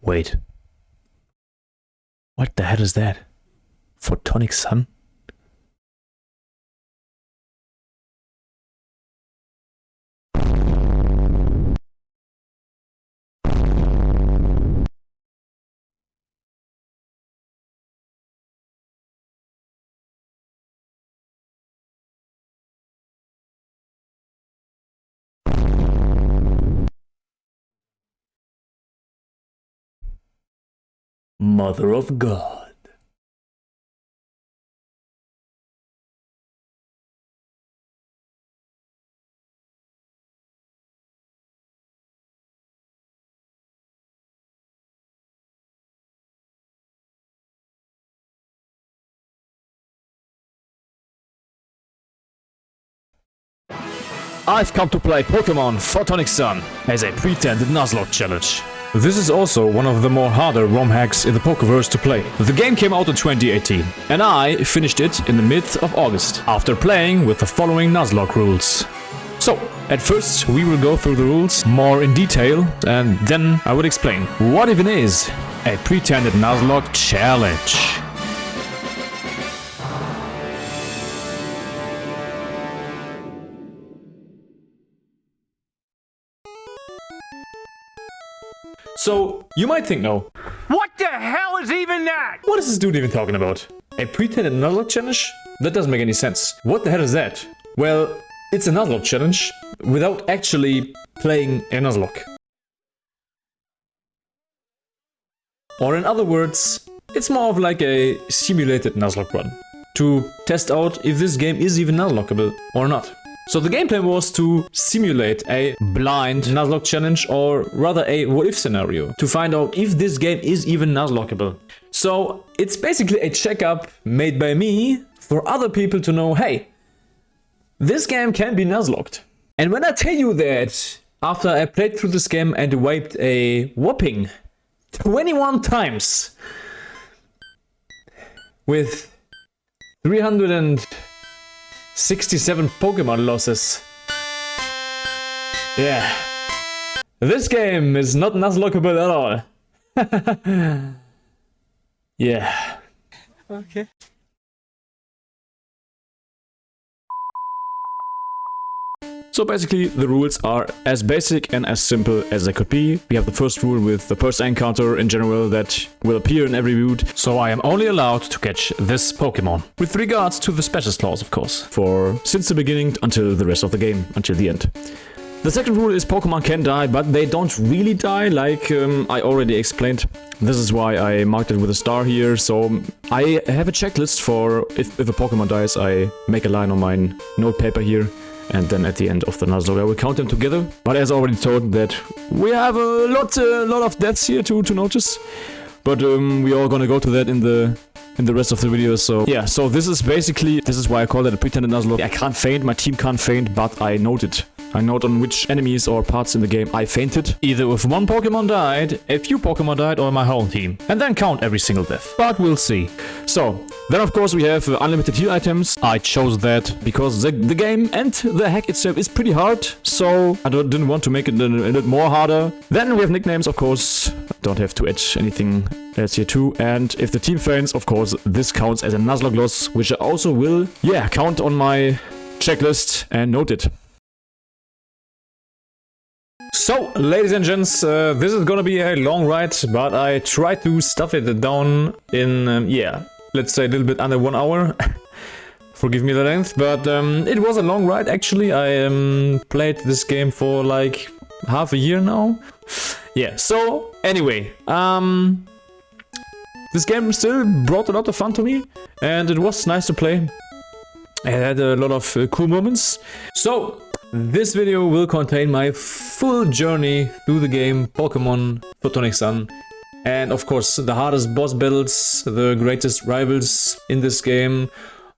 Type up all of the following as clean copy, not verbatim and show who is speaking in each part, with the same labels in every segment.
Speaker 1: Wait. What the hell is that? Photonic Sun? Mother of God. I've come to play Pokemon Photonic Sun as a pretended Nuzlocke challenge. This is also one of the more harder ROM hacks in the Pokeverse to play. The game came out in 2018, and I finished it in the mid of August, after playing with the following Nuzlocke rules. So, at first we will go through the rules more in detail, and then I will explain what even is a pretended Nuzlocke challenge. So, you might think now,
Speaker 2: What the hell is even that?
Speaker 1: what is this dude even talking about? A pretended Nuzlocke challenge? That doesn't make any sense. What the hell is that? Well, it's a Nuzlocke challenge without actually playing a Nuzlocke. Or in other words, it's more of like a simulated Nuzlocke run to test out if this game is even Nuzlockeable or not. So the gameplay was to simulate a blind Nuzlocke challenge, or rather a what-if scenario, to find out if this game is even Nuzlockeable. So it's basically a checkup made by me for other people to know, hey, this game can be Nuzlocked. And when I tell you that, after I played through this game and wiped a whopping 21 times with 367 Pokemon losses. Yeah. This game is not Nuzlockable at all. Yeah.
Speaker 2: Okay.
Speaker 1: So basically, the rules are as basic and as simple as they could be. We have the first rule with the first encounter in general that will appear in every route, so I am only allowed to catch this Pokemon. With regards to the special clause, of course, for since the beginning until the rest of the game, until the end. The second rule is Pokemon can die, but they don't really die, like I already explained. This is why I marked it with a star here, so I have a checklist for if a Pokemon dies, I make a line on my note paper here. And then at the end of the Nuzlocke I will count them together. But as already told that we have a lot of deaths here to notice. But we are gonna go to that in the rest of the video. So yeah, so this is why I call it a pretended Nuzlocke. I can't faint, my team can't faint, but I note it. I note on which enemies or parts in the game I fainted. Either if one Pokemon died, a few Pokemon died, or my whole team. And then count every single death. But we'll see. So, then of course we have unlimited heal items. I chose that because the game and the hack itself is pretty hard. So, I didn't want to make it a little more harder. Then we have nicknames, of course. Don't have to add anything else here too. And if the team faints, of course, this counts as a Nuzlocke loss, which I also will, count on my checklist and note it. So, ladies and gents, this is gonna be a long ride, but I tried to stuff it down in, let's say a little bit under 1 hour. Forgive me the length, but it was a long ride actually. I played this game for like half a year now. Yeah, so anyway, this game still brought a lot of fun to me, and it was nice to play. I had a lot of cool moments. So, this video will contain my full journey through the game Pokemon Photonic Sun, and of course the hardest boss battles, the greatest rivals in this game.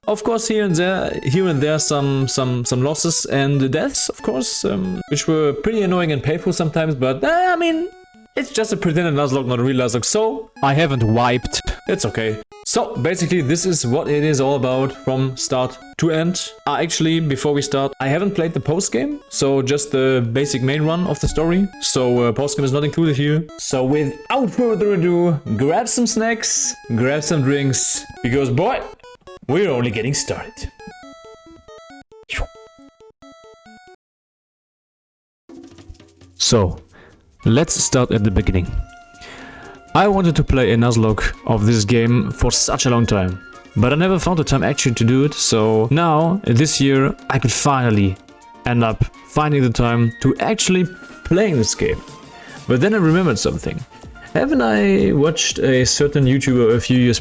Speaker 1: Of course here and there some losses and deaths, of course, which were pretty annoying and painful sometimes, but I mean, it's just a pretended Nuzlocke, not a real Nuzlocke, so I haven't wiped it's okay. So basically this is what it is all about from start to end. Actually, before we start, I haven't played the post game, so just the basic main run of the story. So post game is not included here. So without further ado, grab some snacks, grab some drinks, because boy, we're only getting started. So let's start at the beginning. I wanted to play a Nuzlocke of this game for such a long time, but I never found the time actually to do it, so now, this year, I could finally end up finding the time to actually playing this game. But then I remembered something. Haven't I watched a certain YouTuber a few years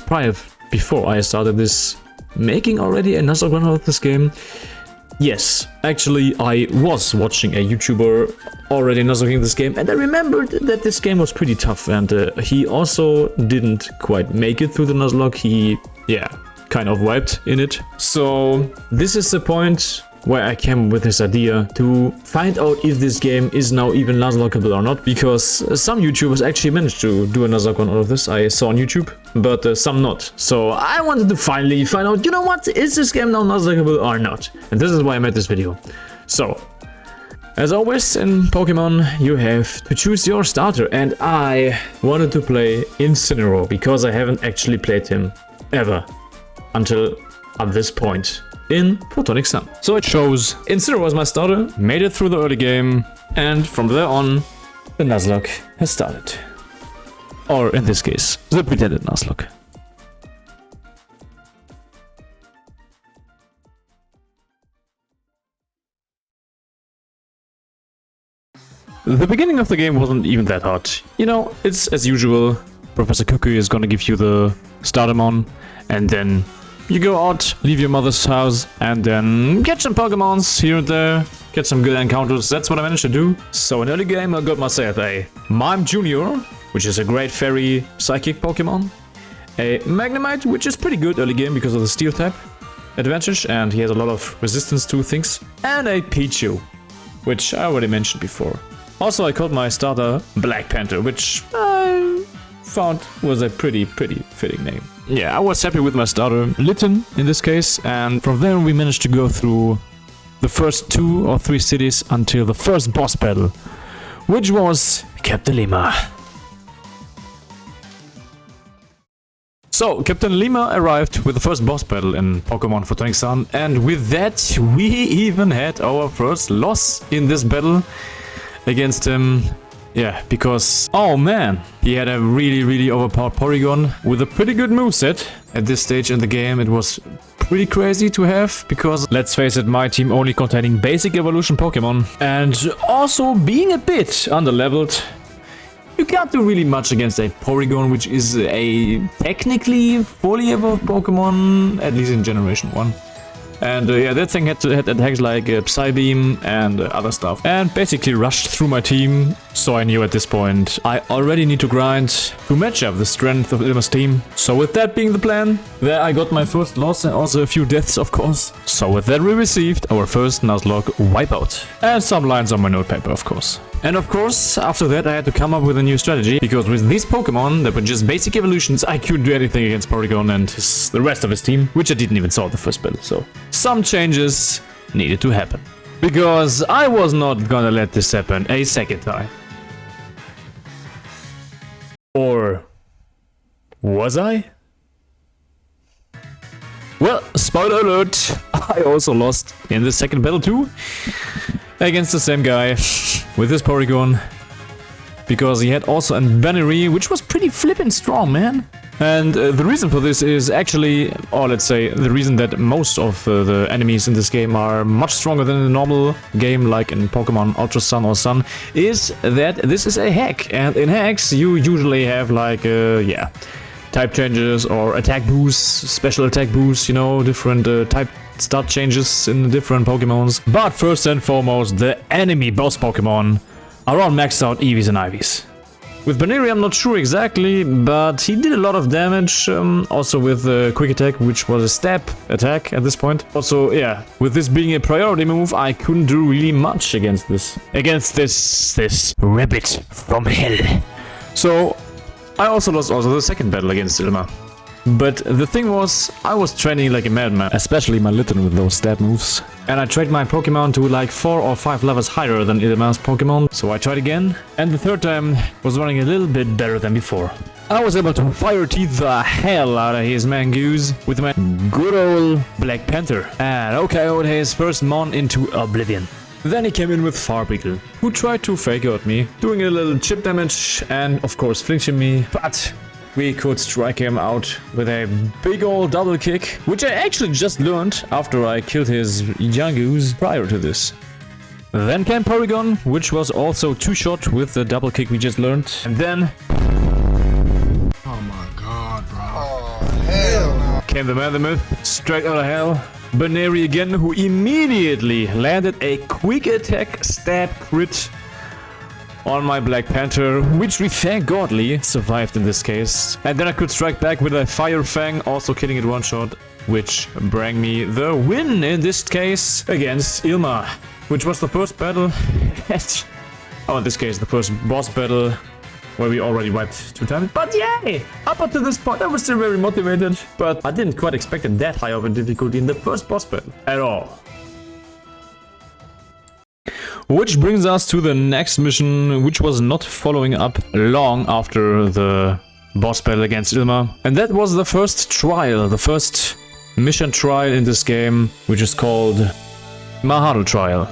Speaker 1: before I started this, making already a Nuzlocke run of this game? Yes, actually I was watching a YouTuber already Nuzlocking this game, and I remembered that this game was pretty tough, and he also didn't quite make it through the Nuzlocke. He, kind of wiped in it. So this is the point where I came with this idea to find out if this game is now even Nuzlockable or not, because some YouTubers actually managed to do a Nuzlocke on all of this, I saw on YouTube, but some not. So I wanted to finally find out, you know what, is this game now Nuzlockable or not? And this is why I made this video. So, as always in Pokemon, you have to choose your starter, and I wanted to play Incineroar, because I haven't actually played him ever until at this point in Photonic Sun. So I chose Incineroar as my starter, made it through the early game, and from there on, the Nuzlocke has started. Or in this case, the pretended Nuzlocke. The beginning of the game wasn't even that hard. You know, it's as usual, Professor Cuckoo is gonna give you the Startermon, and then you go out, leave your mother's house, and then catch some Pokemons here and there, get some good encounters. That's what I managed to do. So in early game I got myself a Mime Jr., which is a great fairy psychic Pokemon, a Magnemite, which is pretty good early game because of the Steel type advantage, and he has a lot of resistance to things, and a Pichu, which I already mentioned before. Also I called my starter Black Panther, which I found was a pretty fitting name. Yeah, I was happy with my starter, Litten in this case, and from there we managed to go through the first 2 or 3 cities until the first boss battle, which was Captain Ilma. So, Captain Ilma arrived with the first boss battle in Pokemon Photonic Sun, and with that we even had our first loss in this battle against him. Yeah, because, oh man, he had a really overpowered Porygon with a pretty good moveset. At this stage in the game it was pretty crazy to have, because let's face it, my team only containing basic evolution Pokemon, and also being a bit underleveled. You can't do really much against a Porygon, which is a technically fully evolved Pokemon, at least in Generation 1. And that thing had attacks like Psybeam and other stuff. And basically rushed through my team, so I knew at this point I already need to grind to match up the strength of Ilma's team. So with that being the plan, there I got my first loss and also a few deaths, of course. So with that we received our first Nuzlocke wipeout. And some lines on my notepaper, of course. And of course, after that I had to come up with a new strategy, because with these Pokemon that were just basic evolutions, I couldn't do anything against Porygon and the rest of his team, which I didn't even saw the first battle, so some changes needed to happen. Because I was not gonna let this happen a second time. Or was I? Well, spoiler alert, I also lost in the second battle too, against the same guy with this Porygon, because he had also a Bannery, which was pretty flippin' strong, man. And the reason for this is actually, or let's say the reason that most of the enemies in this game are much stronger than in a normal game like in Pokemon Ultra Sun or Sun, is that this is a hack, and in hacks you usually have like, type changes or attack boosts, special attack boosts, you know, different type stat changes in the different Pokemons. But first and foremost, the enemy boss Pokemon are all maxed out Eevees and Ivies. With Bannery I'm not sure exactly, but he did a lot of damage, also with Quick Attack, which was a stab attack at this point. Also, yeah, with this being a priority move, I couldn't do really much against this. This rabbit from hell. So, I also lost the second battle against Ilma. But the thing was, I was training like a madman, especially my Litten with those stab moves. And I trained my Pokemon to like 4 or 5 levels higher than Ilma's Pokemon. So I tried again, and the third time was running a little bit better than before. I was able to fire teeth the hell out of his Mangoose with my good old Black Panther. And OKO'd his first Mon into Oblivion. Then he came in with Farbeetle, who tried to fake out me, doing a little chip damage and of course flinching me, but we could strike him out with a big old double kick, which I actually just learned after I killed his Yangoos prior to this. Then came Porygon, which was also two-shot with the double kick we just learned, and then...
Speaker 3: Oh my god, bro. Oh, hell no.
Speaker 1: Came the man, the myth, straight out of hell. Baneri again, who immediately landed a quick attack stab crit on my Black Panther, which we thank godly survived in this case. And then I could strike back with a Fire Fang, also killing it one shot, which brought me the win in this case against Ilma, which was the first battle oh, in this case, the first boss battle where we already wiped 2 times. But yay! Up until this point I was still very motivated, but I didn't quite expect it that high of a difficulty in the first boss battle at all. Which brings us to the next mission, which was not following up long after the boss battle against Ilma. And that was the first trial, the first mission trial in this game, which is called Mahado Trial.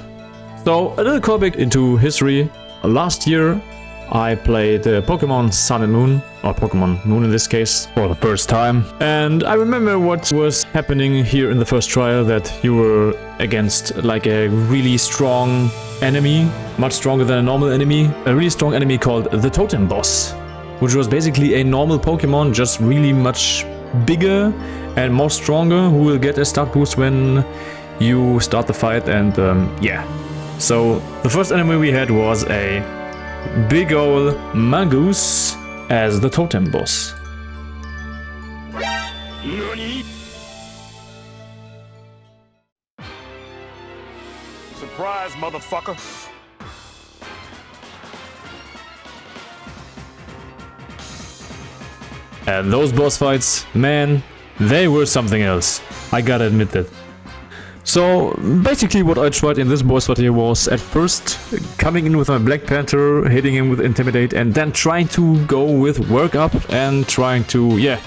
Speaker 1: So, a little callback into history. Last year I played Pokemon Sun and Moon, or Pokemon Moon in this case, for the first time. And I remember what was happening here in the first trial, that you were against like a really strong enemy, much stronger than a normal enemy. A really strong enemy called the Totem boss, which was basically a normal Pokemon, just really much bigger and more stronger, who will get a stat boost when you start the fight, and yeah. So the first enemy we had was a big ol' Mangoose as the Totem boss.
Speaker 2: Nani? Surprise, motherfucker.
Speaker 1: And those boss fights, man, they were something else. I gotta admit that. So basically what I tried in this boss fight here was at first coming in with my Black Panther, hitting him with Intimidate, and then trying to go with Work Up and trying to, yeah,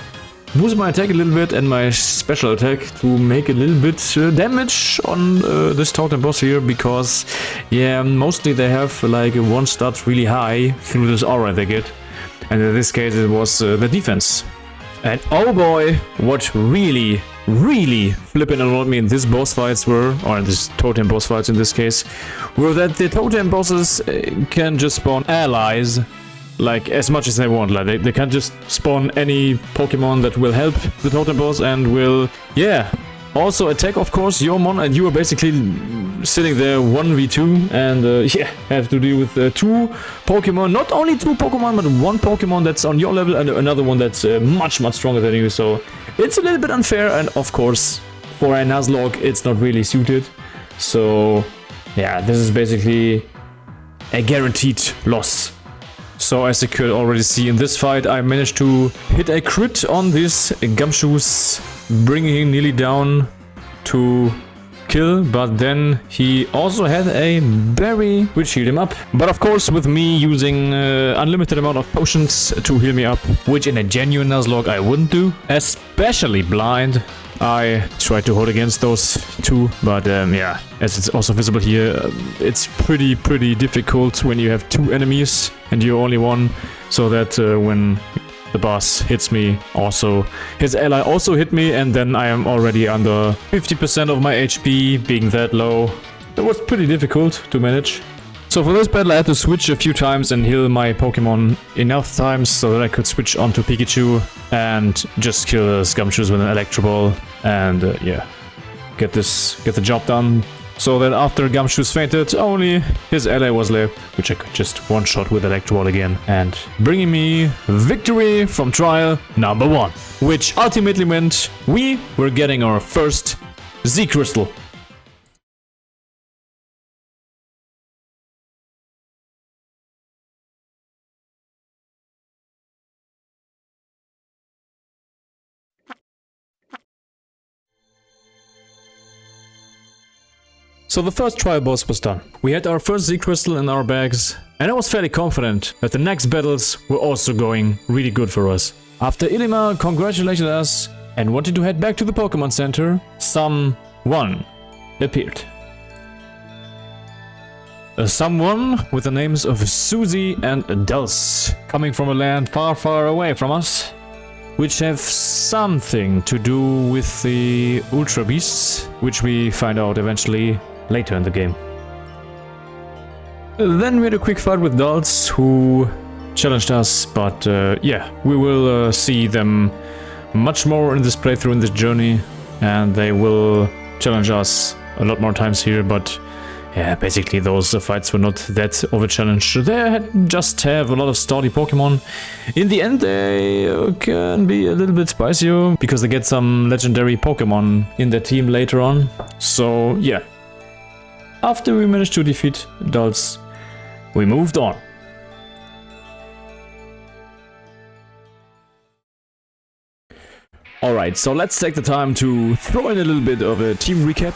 Speaker 1: boost my attack a little bit and my special attack to make a little bit damage on this Totem boss here, because, yeah, mostly they have like a 1 stat really high through this aura they get. And in this case it was the defense. And oh boy, what really flipping annoyed me in these boss fights were, or in this Totem boss fights in this case, were that the Totem bosses can just spawn allies like as much as they want. Like they can just spawn any Pokemon that will help the Totem boss and will, yeah, also attack of course your mon, and you are basically sitting there 1v2 and yeah, have to deal with 2 Pokemon, not only 2 Pokemon, but 1 Pokemon that's on your level and another one that's much stronger than you. So it's a little bit unfair, and of course for a Nuzlocke it's not really suited. So yeah, this is basically a guaranteed loss. So as you could already see in this fight, I managed to hit a crit on this Gumshoos, bringing him nearly down to kill, but then he also had a berry which healed him up. But of course with me using unlimited amount of potions to heal me up, which in a genuine Nuzlocke I wouldn't do, especially blind, I tried to hold against those 2, but yeah, as it's also visible here, it's pretty difficult when you have 2 enemies and you're only 1, so that when the boss hits me, also his ally also hit me, and then I am already under 50% of my HP, being that low. It was pretty difficult to manage. So for this battle I had to switch a few times and heal my Pokemon enough times so that I could switch onto Pikachu and just kill the Gumshoos with an Electro Ball and yeah, get the job done. So that after Gumshoos fainted, only his ally was left, which I could just one-shot with Electro Ball again, and bringing me victory from trial number 1, which ultimately meant we were getting our first Z Crystal. So the first trial boss was done. We had our first Z crystal in our bags, and I was fairly confident that the next battles were also going really good for us. After Ilma congratulated us and wanted to head back to the Pokemon Center, someone appeared. Someone with the names of Susie and Dulce, coming from a land far, far away from us, which have something to do with the Ultra Beasts, which we find out eventually later in the game. Then we had a quick fight with Dulce, who challenged us, but yeah, we will see them much more in this playthrough, in this journey, and they will challenge us a lot more times here, but yeah, basically those fights were not that of a challenge. They just have a lot of sturdy Pokemon. In the end, they can be a little bit spicier, because they get some legendary Pokemon in their team later on. So yeah, after we managed to defeat Dulce, we moved on. Alright, so let's take the time to throw in a little bit of a team recap.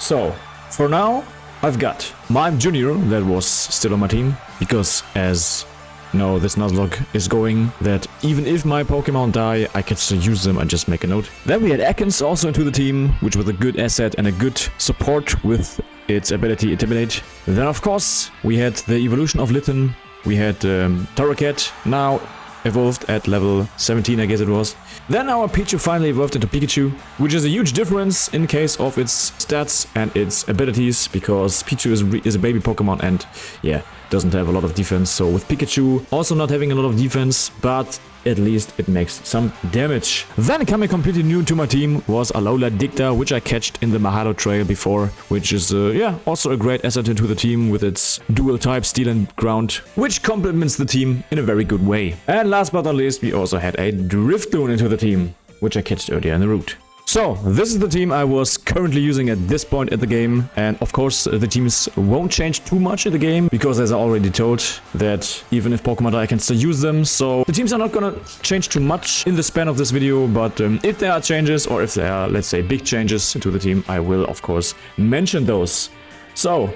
Speaker 1: So, for now, I've got Mime Jr. that was still on my team, because as you know, this Nuzlocke is going that even if my Pokemon die, I can still use them, I just make a note. Then we had Ekans also into the team, which was a good asset and a good support with its ability Intimidate. Then of course, we had the evolution of Litten, we had Torracat, now evolved at level 17, I guess it was. Then our Pichu finally evolved into Pikachu, which is a huge difference in case of its stats and its abilities, because Pichu is a baby Pokemon and yeah, doesn't have a lot of defense. So with Pikachu also not having a lot of defense, but at least it makes some damage. Then coming completely new to my team was Alola Dicta, which I catched in the Mahalo Trail before, which is yeah, also a great asset into the team with its dual type Steel and Ground, which complements the team in a very good way. And last but not least, we also had a Drifloon into the team, which I catched earlier in the route. So, this is the team I was currently using at this point in the game, and of course the teams won't change too much in the game, because as I already told, that even if Pokemon die I can still use them, so the teams are not gonna change too much in the span of this video, but if there are changes, or if there are, let's say, big changes to the team, I will of course mention those. So,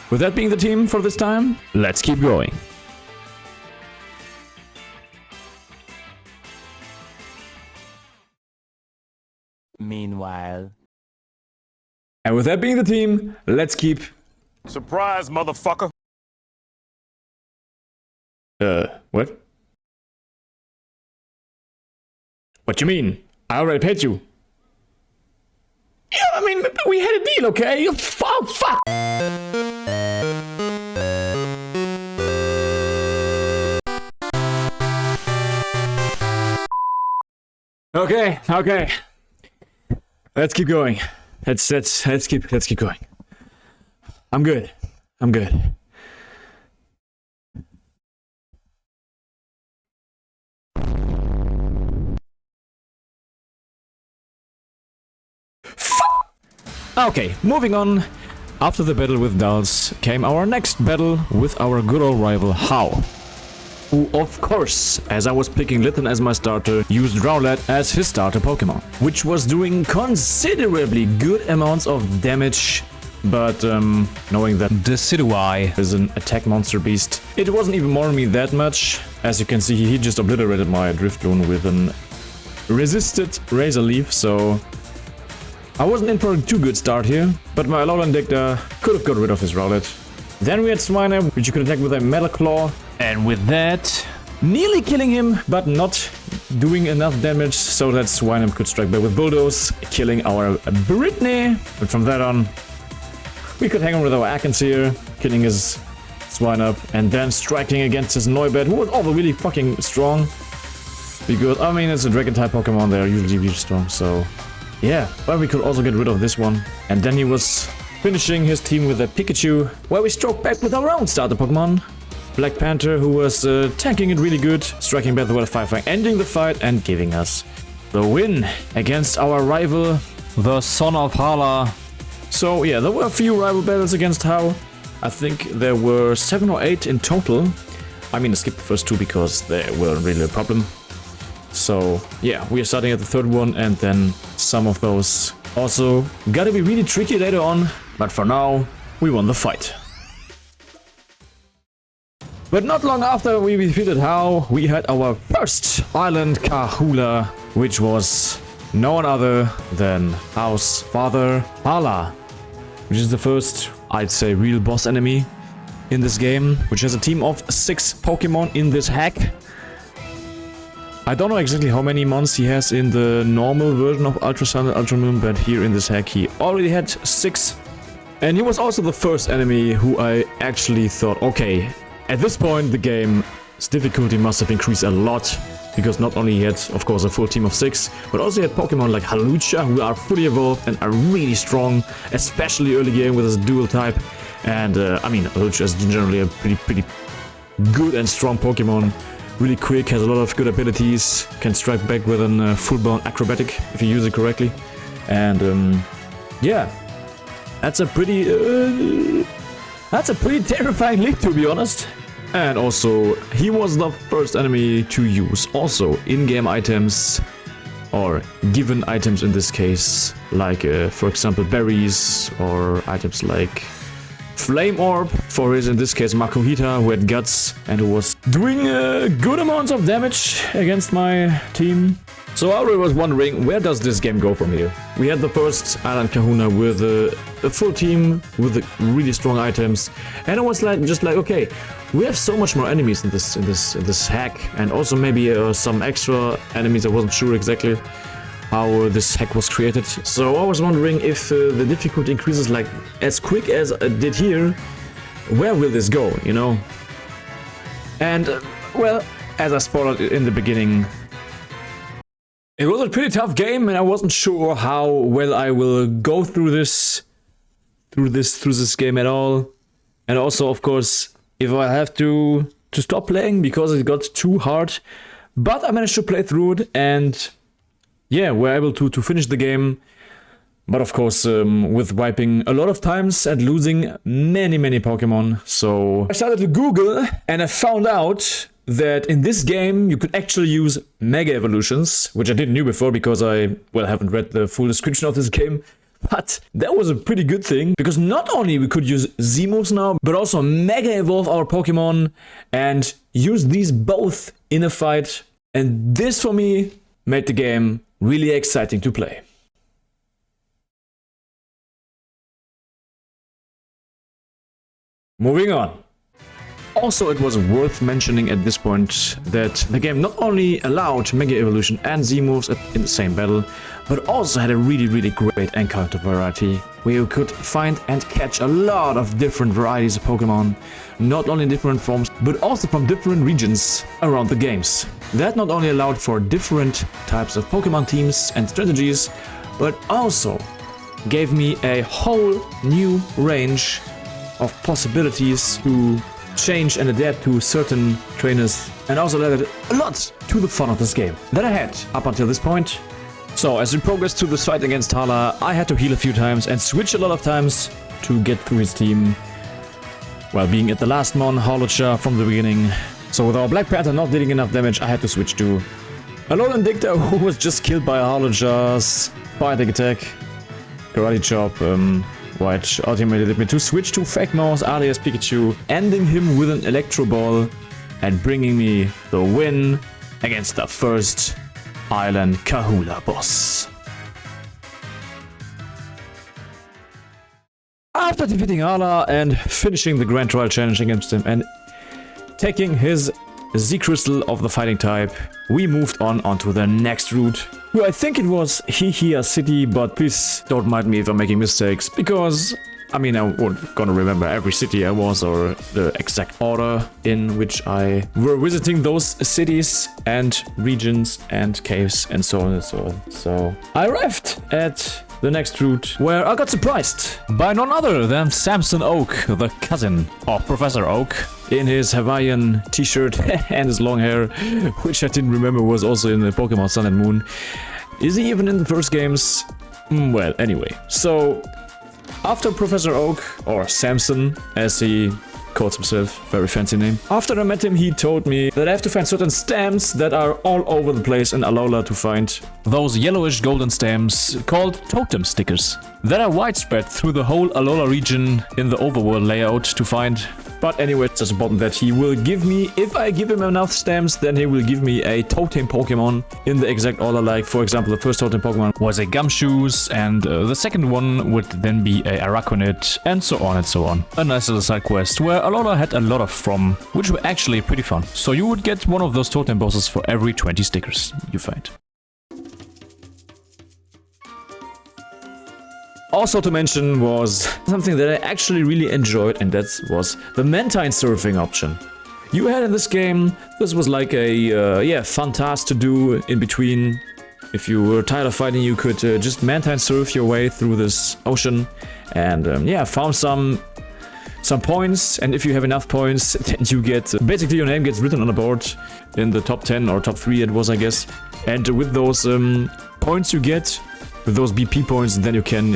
Speaker 1: with that being the team for this time, let's keep going.
Speaker 4: Meanwhile.
Speaker 1: And with that being the team, let's keep...
Speaker 2: Surprise, motherfucker.
Speaker 1: What? What you mean? I already paid you. Yeah, I mean, we had a deal, okay? Oh, fuck! Okay. Let's keep going. Let's keep going. I'm good. Okay, moving on. After the battle with Dulce came our next battle with our good old rival Hao, who, of course, as I was picking Litten as my starter, used Rowlet as his starter Pokemon, which was doing considerably good amounts of damage, but knowing that Decidueye is an attack monster beast, it wasn't even bothering me that much. As you can see, he just obliterated my Drifloon with an resisted Razor Leaf, so I wasn't in for a too good start here, but my Alolan Dicta could have got rid of his Rowlet. Then we had Swinub, which you could attack with a Metal Claw, and with that, nearly killing him, but not doing enough damage so that Swinub could strike back with Bulldoze, killing our Britney. But from that on, we could hang on with our Ekans here, killing his Swinub, and then striking against his Noibat, who was also really fucking strong. Because, I mean, it's a Dragon-type Pokemon, they are usually really strong, so... yeah, but we could also get rid of this one. And then he was finishing his team with a Pikachu, where we struck back with our own starter Pokemon, Black Panther, who was tanking it really good, striking back with a Firefang, ending the fight and giving us the win against our rival, the son of Hala. So yeah, there were a few rival battles against Hao. I think there were 7 or 8 in total. I mean, I skipped the first 2 because they weren't really a problem. So yeah, we are starting at the third one, and then some of those also gotta be really tricky later on, But for now, we won the fight. But not long after we defeated How, we had our first island Kahuna, which was no one other than How's father, Hala, which is the first, I'd say, real boss enemy in this game, which has a team of 6 Pokemon in this hack. I don't know exactly how many mons he has in the normal version of Ultra Sun and Ultra Moon, but here in this hack he already had 6. And he was also the first enemy who I actually thought, okay, at this point the game's difficulty must have increased a lot, because not only he had, of course, a full team of 6, but also he had Pokemon like Halucha, who are fully evolved and are really strong, especially early game with his dual type. And I mean, Halucha is generally a pretty good and strong Pokemon. Really quick, has a lot of good abilities, can strike back with a full-blown acrobatic if you use it correctly. And yeah, that's a pretty terrifying league, to be honest. And also, he was the first enemy to use also in-game items, or given items in this case, like for example berries, or items like Flame Orb for his, in this case, Makuhita, who had Guts and who was doing good amounts of damage against my team. So I was wondering, where does this game go from here? We had the first Island Kahuna with a full team with really strong items, and it was like just like, okay, we have so much more enemies in this hack, and also maybe some extra enemies. I wasn't sure exactly how this hack was created. So I was wondering if the difficulty increases like as quick as it did here, where will this go, you know? And well, as I spoiled in the beginning, it was a pretty tough game, and I wasn't sure how well I will go through this game at all. And also, of course, if I have to stop playing because it got too hard. But I managed to play through it, and yeah, we're able to finish the game. But of course, with wiping a lot of times and losing many Pokemon. So I started to Google, and I found out that in this game you could actually use Mega Evolutions, which I didn't know before because I, well, haven't read the full description of this game. But that was a pretty good thing, because not only we could use Z-moves now, but also Mega Evolve our Pokemon and use these both in a fight. And this, for me, made the game really exciting to play. Moving on. Also, it was worth mentioning at this point that the game not only allowed Mega Evolution and Z-moves in the same battle, but also had a really great encounter variety, where you could find and catch a lot of different varieties of Pokemon, not only in different forms, but also from different regions around the games. That not only allowed for different types of Pokemon teams and strategies, but also gave me a whole new range of possibilities to change and adapt to certain trainers, and also added a lot to the fun of this game that I had up until this point. So as we progressed to this fight against Hala, I had to heal a few times and switch a lot of times to get through his team, while being at the last mon, Halucha, from the beginning. So with our Black Panther not dealing enough damage, I had to switch to Alolan Dicta, who was just killed by Halucha's fighting attack, Karate Chop, which ultimately led me to switch to Fake Mouse alias Pikachu, ending him with an Electro Ball and bringing me the win against the first Island Kahuna boss. After defeating Hala and finishing the Grand Trial Challenge against him and taking his Z-Crystal of the fighting type, we moved on onto the next route. Well, I think it was Hihia City, but please don't mind me if I'm making mistakes, because, I mean, I wasn't gonna remember every city I was or the exact order in which I were visiting those cities and regions and caves and so on and so on. So I arrived at the next route, where I got surprised by none other than Samson Oak, the cousin of Professor Oak, in his Hawaiian t-shirt and his long hair, which I didn't remember was also in the Pokemon Sun and Moon. Is he even in the first games? Well, anyway. So, after Professor Oak, or Samson, as he calls himself. Very fancy name. After I met him, he told me that I have to find certain stamps that are all over the place in Alola to find. Those yellowish golden stamps called Totem stickers that are widespread through the whole Alola region in the overworld layout to find. But anyway, it's just important that he will give me, if I give him enough stamps, then he will give me a Totem Pokemon in the exact order. Like, for example, the first Totem Pokemon was a Gumshoos, and the second one would then be a Araquanid, and so on and so on. A nice little side quest where Alola had a lot of from, which were actually pretty fun. So you would get one of those Totem bosses for every 20 stickers you find. Also to mention was something that I actually really enjoyed, and that was the Mantine Surfing option. You had in this game, this was like a fun task to do in between. If you were tired of fighting, you could just Mantine Surf your way through this ocean and farm some points, and if you have enough points, then you get basically your name gets written on the board in the top 10 or top 3 it was, I guess. And with those points you get, with those BP points, then you can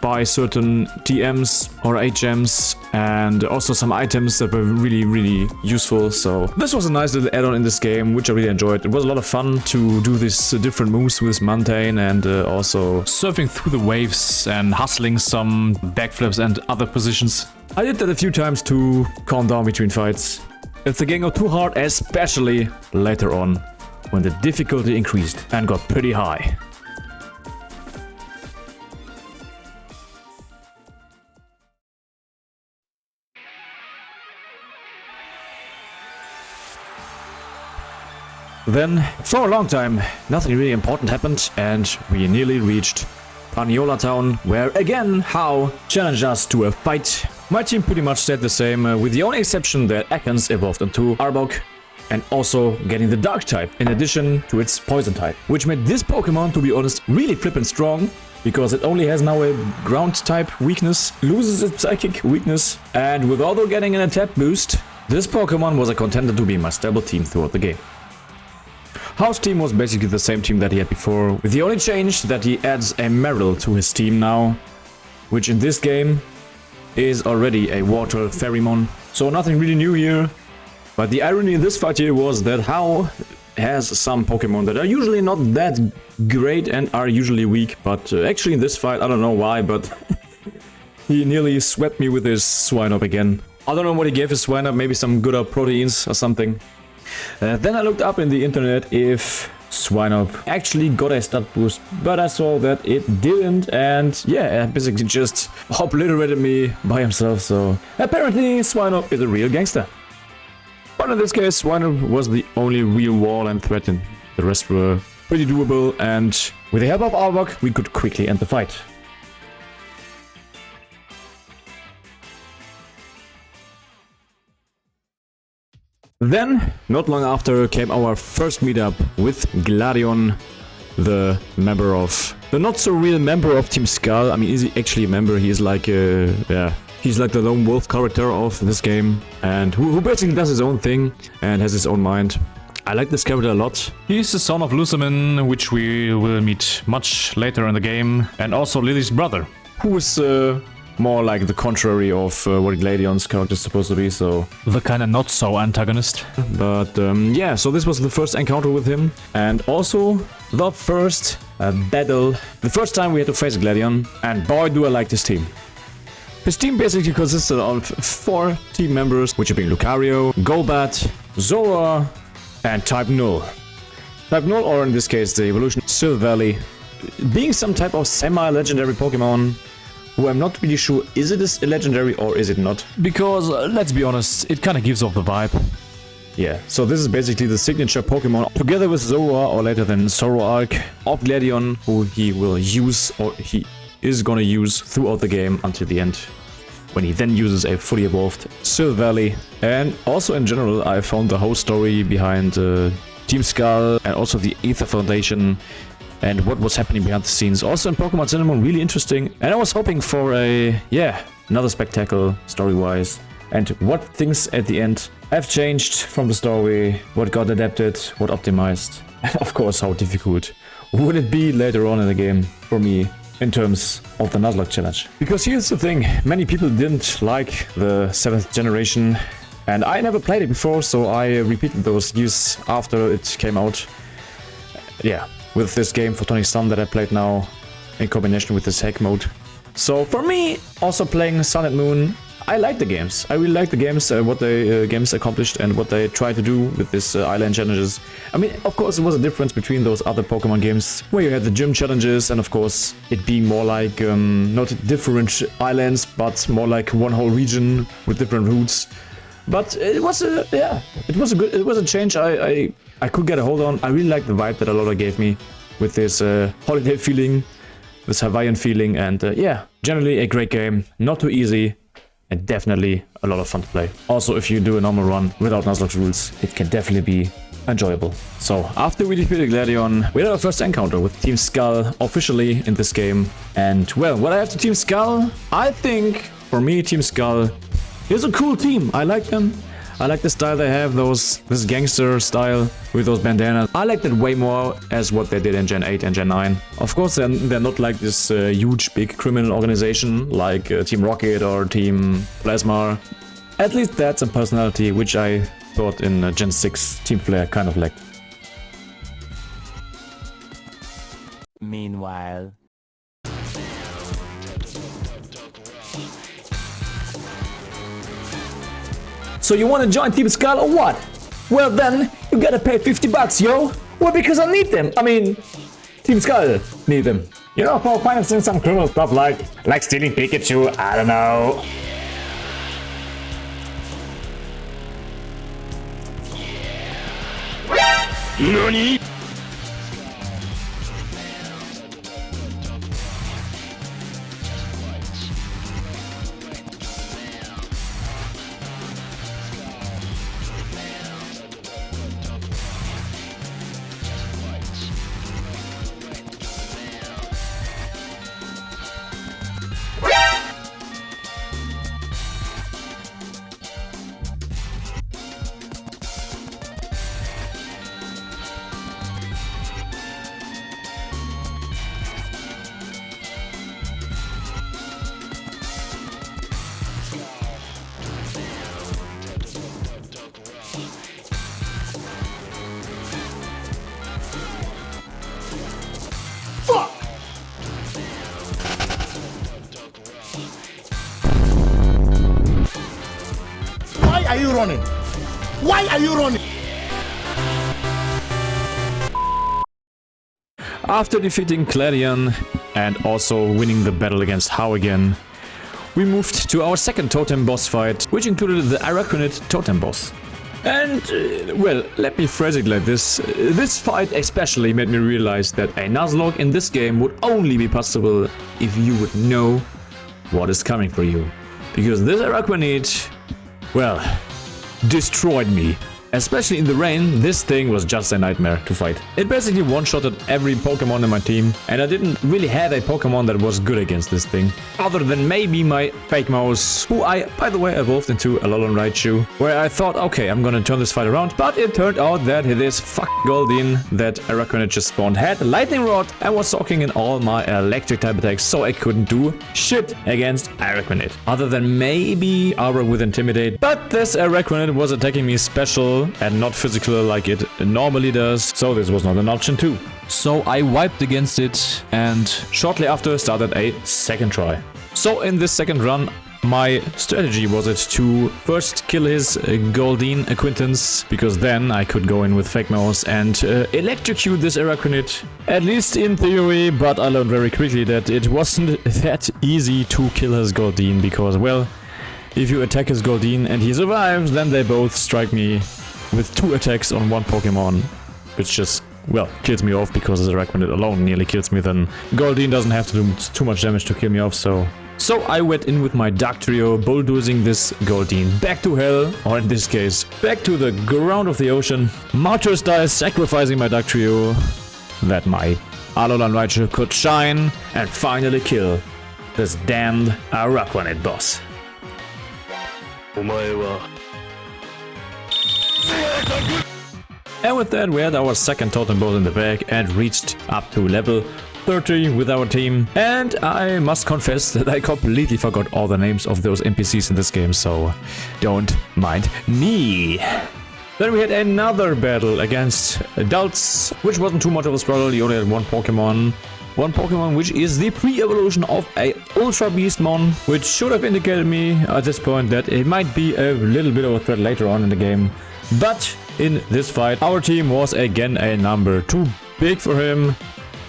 Speaker 1: buy certain TMs or HMs and also some items that were really useful. So this was a nice little add-on in this game, which I really enjoyed. It was a lot of fun to do these different moves with Mantine and also surfing through the waves and hustling some backflips and other positions. I did that a few times to calm down between fights. If the game got too hard, especially later on, when the difficulty increased and got pretty high. Then, for a long time, nothing really important happened, and we nearly reached Paniola Town, where again, How challenged us to a fight. My team pretty much stayed the same, with the only exception that Ekans evolved into Arbok, and also getting the Dark type, in addition to its Poison type, which made this Pokemon, to be honest, really flippin' strong, because it only has now a Ground type weakness, loses its Psychic weakness, and with although getting an attack boost, this Pokemon was a contender to be my stable team throughout the game. How's team was basically the same team that he had before, with the only change that he adds a Meryl to his team now, which in this game is already a Water Pheromone. So nothing really new here, but the irony in this fight here was that How has some Pokemon that are usually not that great and are usually weak, but actually in this fight, I don't know why, but he nearly swept me with his Swinub again. I don't know what he gave his Swinub, maybe some good up proteins or something. Then I looked up in the internet if Swinub actually got a stat boost, but I saw that it didn't, and yeah, it basically just obliterated me by himself, so apparently Swinub is a real gangster. But in this case, Swinub was the only real wall and threat, and the rest were pretty doable, and with the help of Arbok, we could quickly end the fight. Then, not long after, came our first meetup with Gladion, the member of... the not so real member of Team Skull. I mean, is he actually a member? He is like he's like the lone wolf character of this game, and who basically does his own thing and has his own mind. I like this character a lot. He's the son of Lusamin, which we will meet much later in the game, and also Lily's brother, who is more like the contrary of what Gladion's character is supposed to be, so... the kinda not so antagonist. But yeah, so this was the first encounter with him, and also the first battle. The first time we had to face Gladion, and boy do I like this team. His team basically consisted of 4 team members, which are being Lucario, Golbat, Zora, and Type Null. Type Null, or in this case the evolution Silvally, being some type of semi-legendary Pokemon, who I'm not really sure, is it a legendary or is it not? Because, let's be honest, it kinda gives off the vibe. Yeah, so this is basically the signature Pokemon, together with Zora, or later than Zoroark, of Gladion, who he will use, or he is gonna use throughout the game until the end, when he then uses a fully evolved Silvally. And also in general, I found the whole story behind Team Skull, and also the Aether Foundation, and what was happening behind the scenes. Also in Pokemon Cinnamon, really interesting. And I was hoping for another spectacle story-wise. And what things at the end have changed from the story, what got adapted, what optimized. And of course, how difficult would it be later on in the game for me in terms of the Nuzlocke challenge. Because here's the thing, many people didn't like the 7th generation, and I never played it before, so I repeated those years after it came out. Yeah, with this game Photonic Sun that I played now in combination with this hack mode. So for me, also playing Sun and Moon, I like the games. I really like the games, what the games accomplished and what they tried to do with this island challenges. I mean, of course, there was a difference between those other Pokemon games where you had the gym challenges and of course it being more like not different islands, but more like one whole region with different routes. But it was a, yeah, it was a change I could get a hold on. I really like the vibe that Alola gave me with this holiday feeling, this Hawaiian feeling, and yeah, generally a great game, not too easy. And definitely a lot of fun to play. Also, if you do a normal run without Nuzlocke rules, it can definitely be enjoyable. So, after we defeated Gladion, we had our first encounter with Team Skull officially in this game. And, well, what I have to Team Skull? I think, for me, Team Skull is a cool team. I like them. I like the style they have, this gangster style with those bandanas. I like that way more as what they did in Gen 8 and Gen 9. Of course, they're not like this huge, big criminal organization like Team Rocket or Team Plasma. At least that's a personality which I thought in Gen 6 Team Flare kind of lacked.
Speaker 4: Meanwhile...
Speaker 1: So you want to join Team Skull or what? Well then, you gotta pay 50 bucks, yo! Well, because I need them. I mean, Team Skull need them. You know, for financing some criminal stuff like stealing Pikachu, I don't know.
Speaker 2: NANI?!
Speaker 3: Why are you running? Why are you running?
Speaker 1: After defeating Gladion and also winning the battle against How again, we moved to our second Totem boss fight, which included the Araquanid Totem boss. And, well, let me phrase it like this. This fight especially made me realize that a Nuzlocke in this game would only be possible if you would know what is coming for you. Because this Araquanid, well, destroyed me. Especially in the rain, this thing was just a nightmare to fight. It basically one-shotted every Pokemon in my team, and I didn't really have a Pokemon that was good against this thing. Other than maybe my fake mouse, who I, by the way, evolved into Alolan-Raichu, where I thought, okay, I'm gonna turn this fight around, but it turned out that this Goldeen that Araquanid just spawned had Lightning Rod and was soaking in all my electric type attacks, so I couldn't do shit against Araquanid. Other than maybe Aura with Intimidate, but this Araquanid was attacking me special and not physical like it normally does, so this was not an option too. So I wiped against it and shortly after started a second try. So in this second run, my strategy was it to first kill his Goldeen acquaintance, because then I could go in with Fake Mouse and electrocute this Araquanid. At least in theory, but I learned very quickly that it wasn't that easy to kill his Goldeen, because, well, if you attack his Goldeen and he survives, then they both strike me with 2 attacks on 1 Pokemon, which just, well, kills me off, because the Araquanid alone nearly kills me. Then Goldeen doesn't have to do too much damage to kill me off, so I went in with my Dark Trio, bulldozing this Goldeen back to hell, or in this case, back to the ground of the ocean, Martyr style, sacrificing my Dark Trio, that my Alolan-Raichu could shine and finally kill this damned Araquanid boss. And with that, we had our second Totem boss in the bag and reached up to level 30 with our team. And I must confess that I completely forgot all the names of those NPCs in this game, so don't mind me. Then we had another battle against adults, which wasn't too much of a struggle. You only had one Pokemon. One Pokemon which is the pre-evolution of a Ultra Beastmon, which should have indicated me at this point that it might be a little bit of a threat later on in the game. But in this fight, our team was again a number too big for him,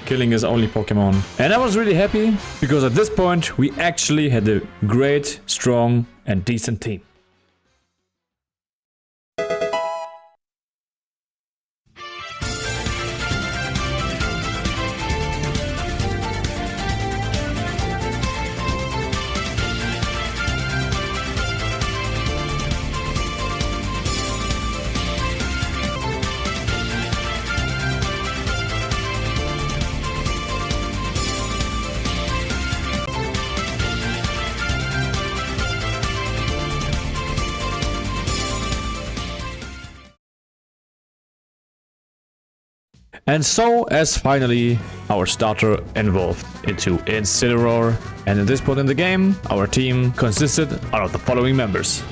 Speaker 1: killing his only Pokemon. And I was really happy, because at this point we actually had a great, strong and decent team. And so, as finally our starter evolved into Incineroar, and at this point in the game, our team consisted out of the following members.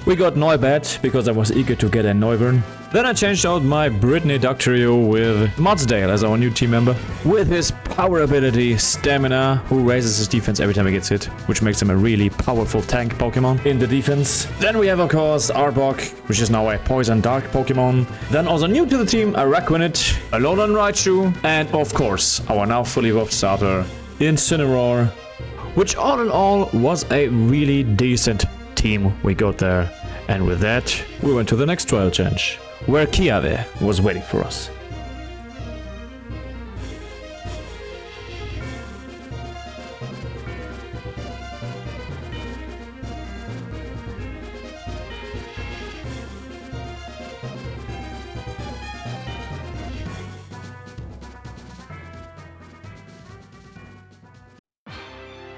Speaker 1: We got Noibat, because I was eager to get a Noivern. Then I changed out my Brittany Duck Trio with Mudsdale as our new team member, with his power ability Stamina, who raises his defense every time he gets hit, which makes him a really powerful tank Pokemon in the defense. Then we have of course Arbok, which is now a Poison Dark Pokemon. Then also new to the team Araquanid, Alolan-Raichu, and of course our now fully evolved starter Incineroar, which all in all was a really decent team we got there. And with that, we went to the next trial challenge, where Kiave was waiting for us.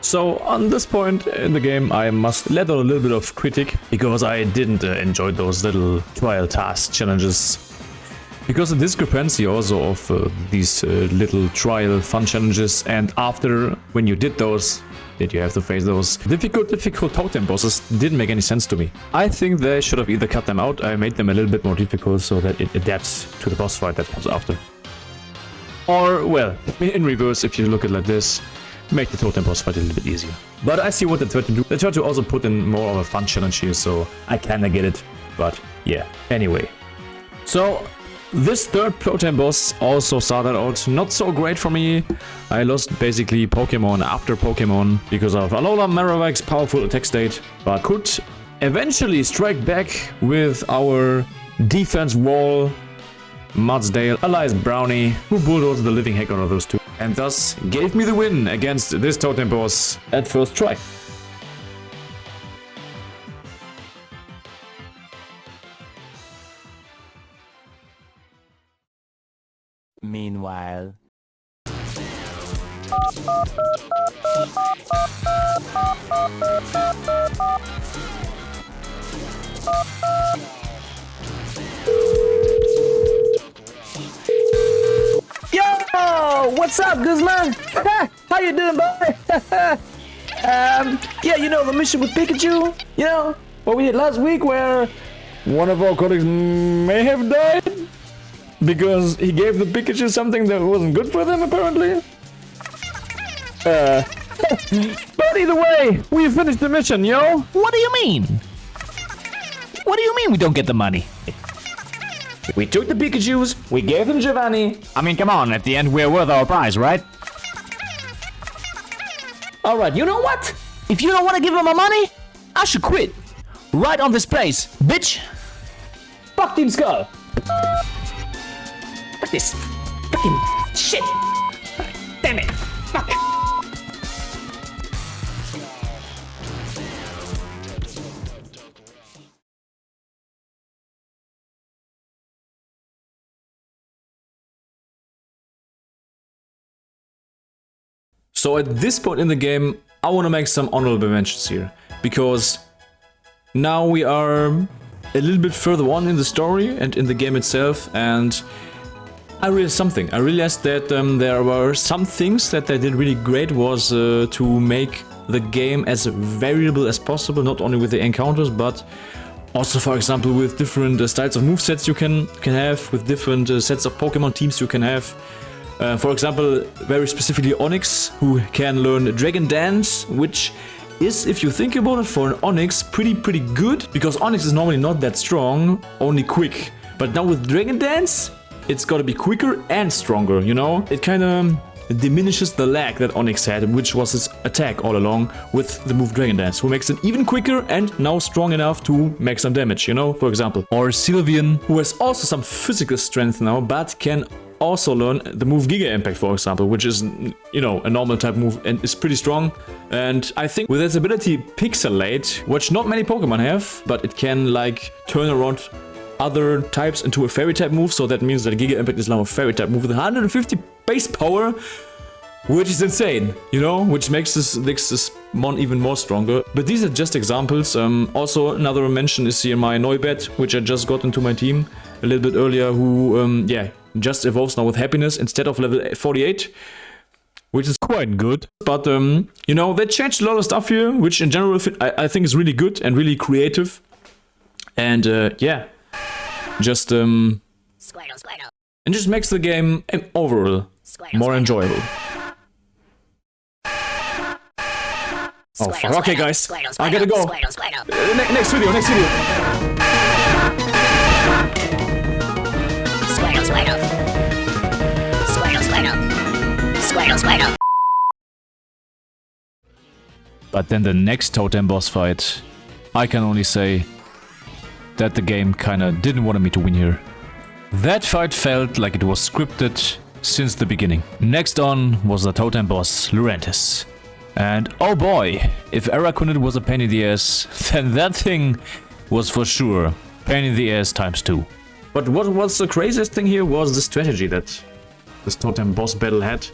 Speaker 1: So on this point in the game, I must let out a little bit of critic, because I didn't enjoy those little trial task challenges. Because the discrepancy also of these little trial fun challenges, and after, when you did those, that you have to face those difficult totem bosses, didn't make any sense to me. I think they should have either cut them out, I made them a little bit more difficult so that it adapts to the boss fight that comes after. Or, well, in reverse, if you look at it like this, make the totem boss fight a little bit easier. But I see what they tried to do. They tried to also put in more of a fun challenge here, so I kinda get it. But yeah, anyway. So this third totem boss also started out not so great for me. I lost basically Pokemon after Pokemon because of Alolan-Marowak's powerful attack state, but could eventually strike back with our defense wall Mudsdale, alias Brownie, who bulldozed the living heck out of those two, and thus gave me the win against this totem boss at first try.
Speaker 4: Meanwhile.
Speaker 5: Yo, what's up, Guzma? How you doing, boy? Yeah, you know the mission with Pikachu? You know, what we did last week where one of our colleagues may have died because he gave the Pikachu something that wasn't good for them, apparently. But either way, we finished the mission, yo.
Speaker 6: What do you mean? What do you mean we don't get the money?
Speaker 5: We took the Pikachus, we gave them Giovanni.
Speaker 6: I mean, come on, at the end we're worth our prize, right?
Speaker 5: Alright, you know what?
Speaker 6: If you don't want to give them my money, I should quit. Right on this place, bitch.
Speaker 5: Fuck Team Skull.
Speaker 6: Fuck this. Fucking shit. Damn it. Fuck.
Speaker 1: So at this point in the game, I want to make some honorable mentions here, because now we are a little bit further on in the story and in the game itself, and I realized something. I realized that there were some things that they did really great was to make the game as variable as possible, not only with the encounters, but also, for example, with different styles of movesets you can have, with different sets of Pokemon teams you can have. For example, very specifically Onix, who can learn Dragon Dance, which is, if you think about it, for an Onix, pretty good, because Onix is normally not that strong, only quick. But now with Dragon Dance, it's gotta be quicker and stronger, you know? It kinda diminishes the lag that Onix had, which was his attack all along with the move Dragon Dance, who makes it even quicker and now strong enough to make some damage, you know, for example. Or Sylveon, who has also some physical strength now, but can also learn the move Giga Impact, for example, which is, you know, a normal type move and is pretty strong. And I think with its ability Pixelate, which not many Pokemon have, but it can like turn around other types into a fairy type move, so that means that Giga Impact is now a fairy type move with 150 base power, which is insane, you know, which makes this mon even more stronger. But these are just examples. Also, another mention is here my Noibat, which I just got into my team a little bit earlier, who, yeah, just evolves now with happiness instead of level 48, which is quite good. But, you know, they changed a lot of stuff here, which in general I think is really good and really creative. And, yeah. Just
Speaker 4: Squirtle.
Speaker 1: and just makes the game overall more enjoyable. Oh fuck, okay guys, I gotta go. Next video. But then the next Totem boss fight, I can only say that the game kinda didn't want me to win here. That fight felt like it was scripted since the beginning. Next on was the Totem boss, Lurantis. And oh boy, if Araquanid was a pain in the ass, then that thing was for sure pain in the ass times 2. But what was the craziest thing here was the strategy that this Totem boss battle had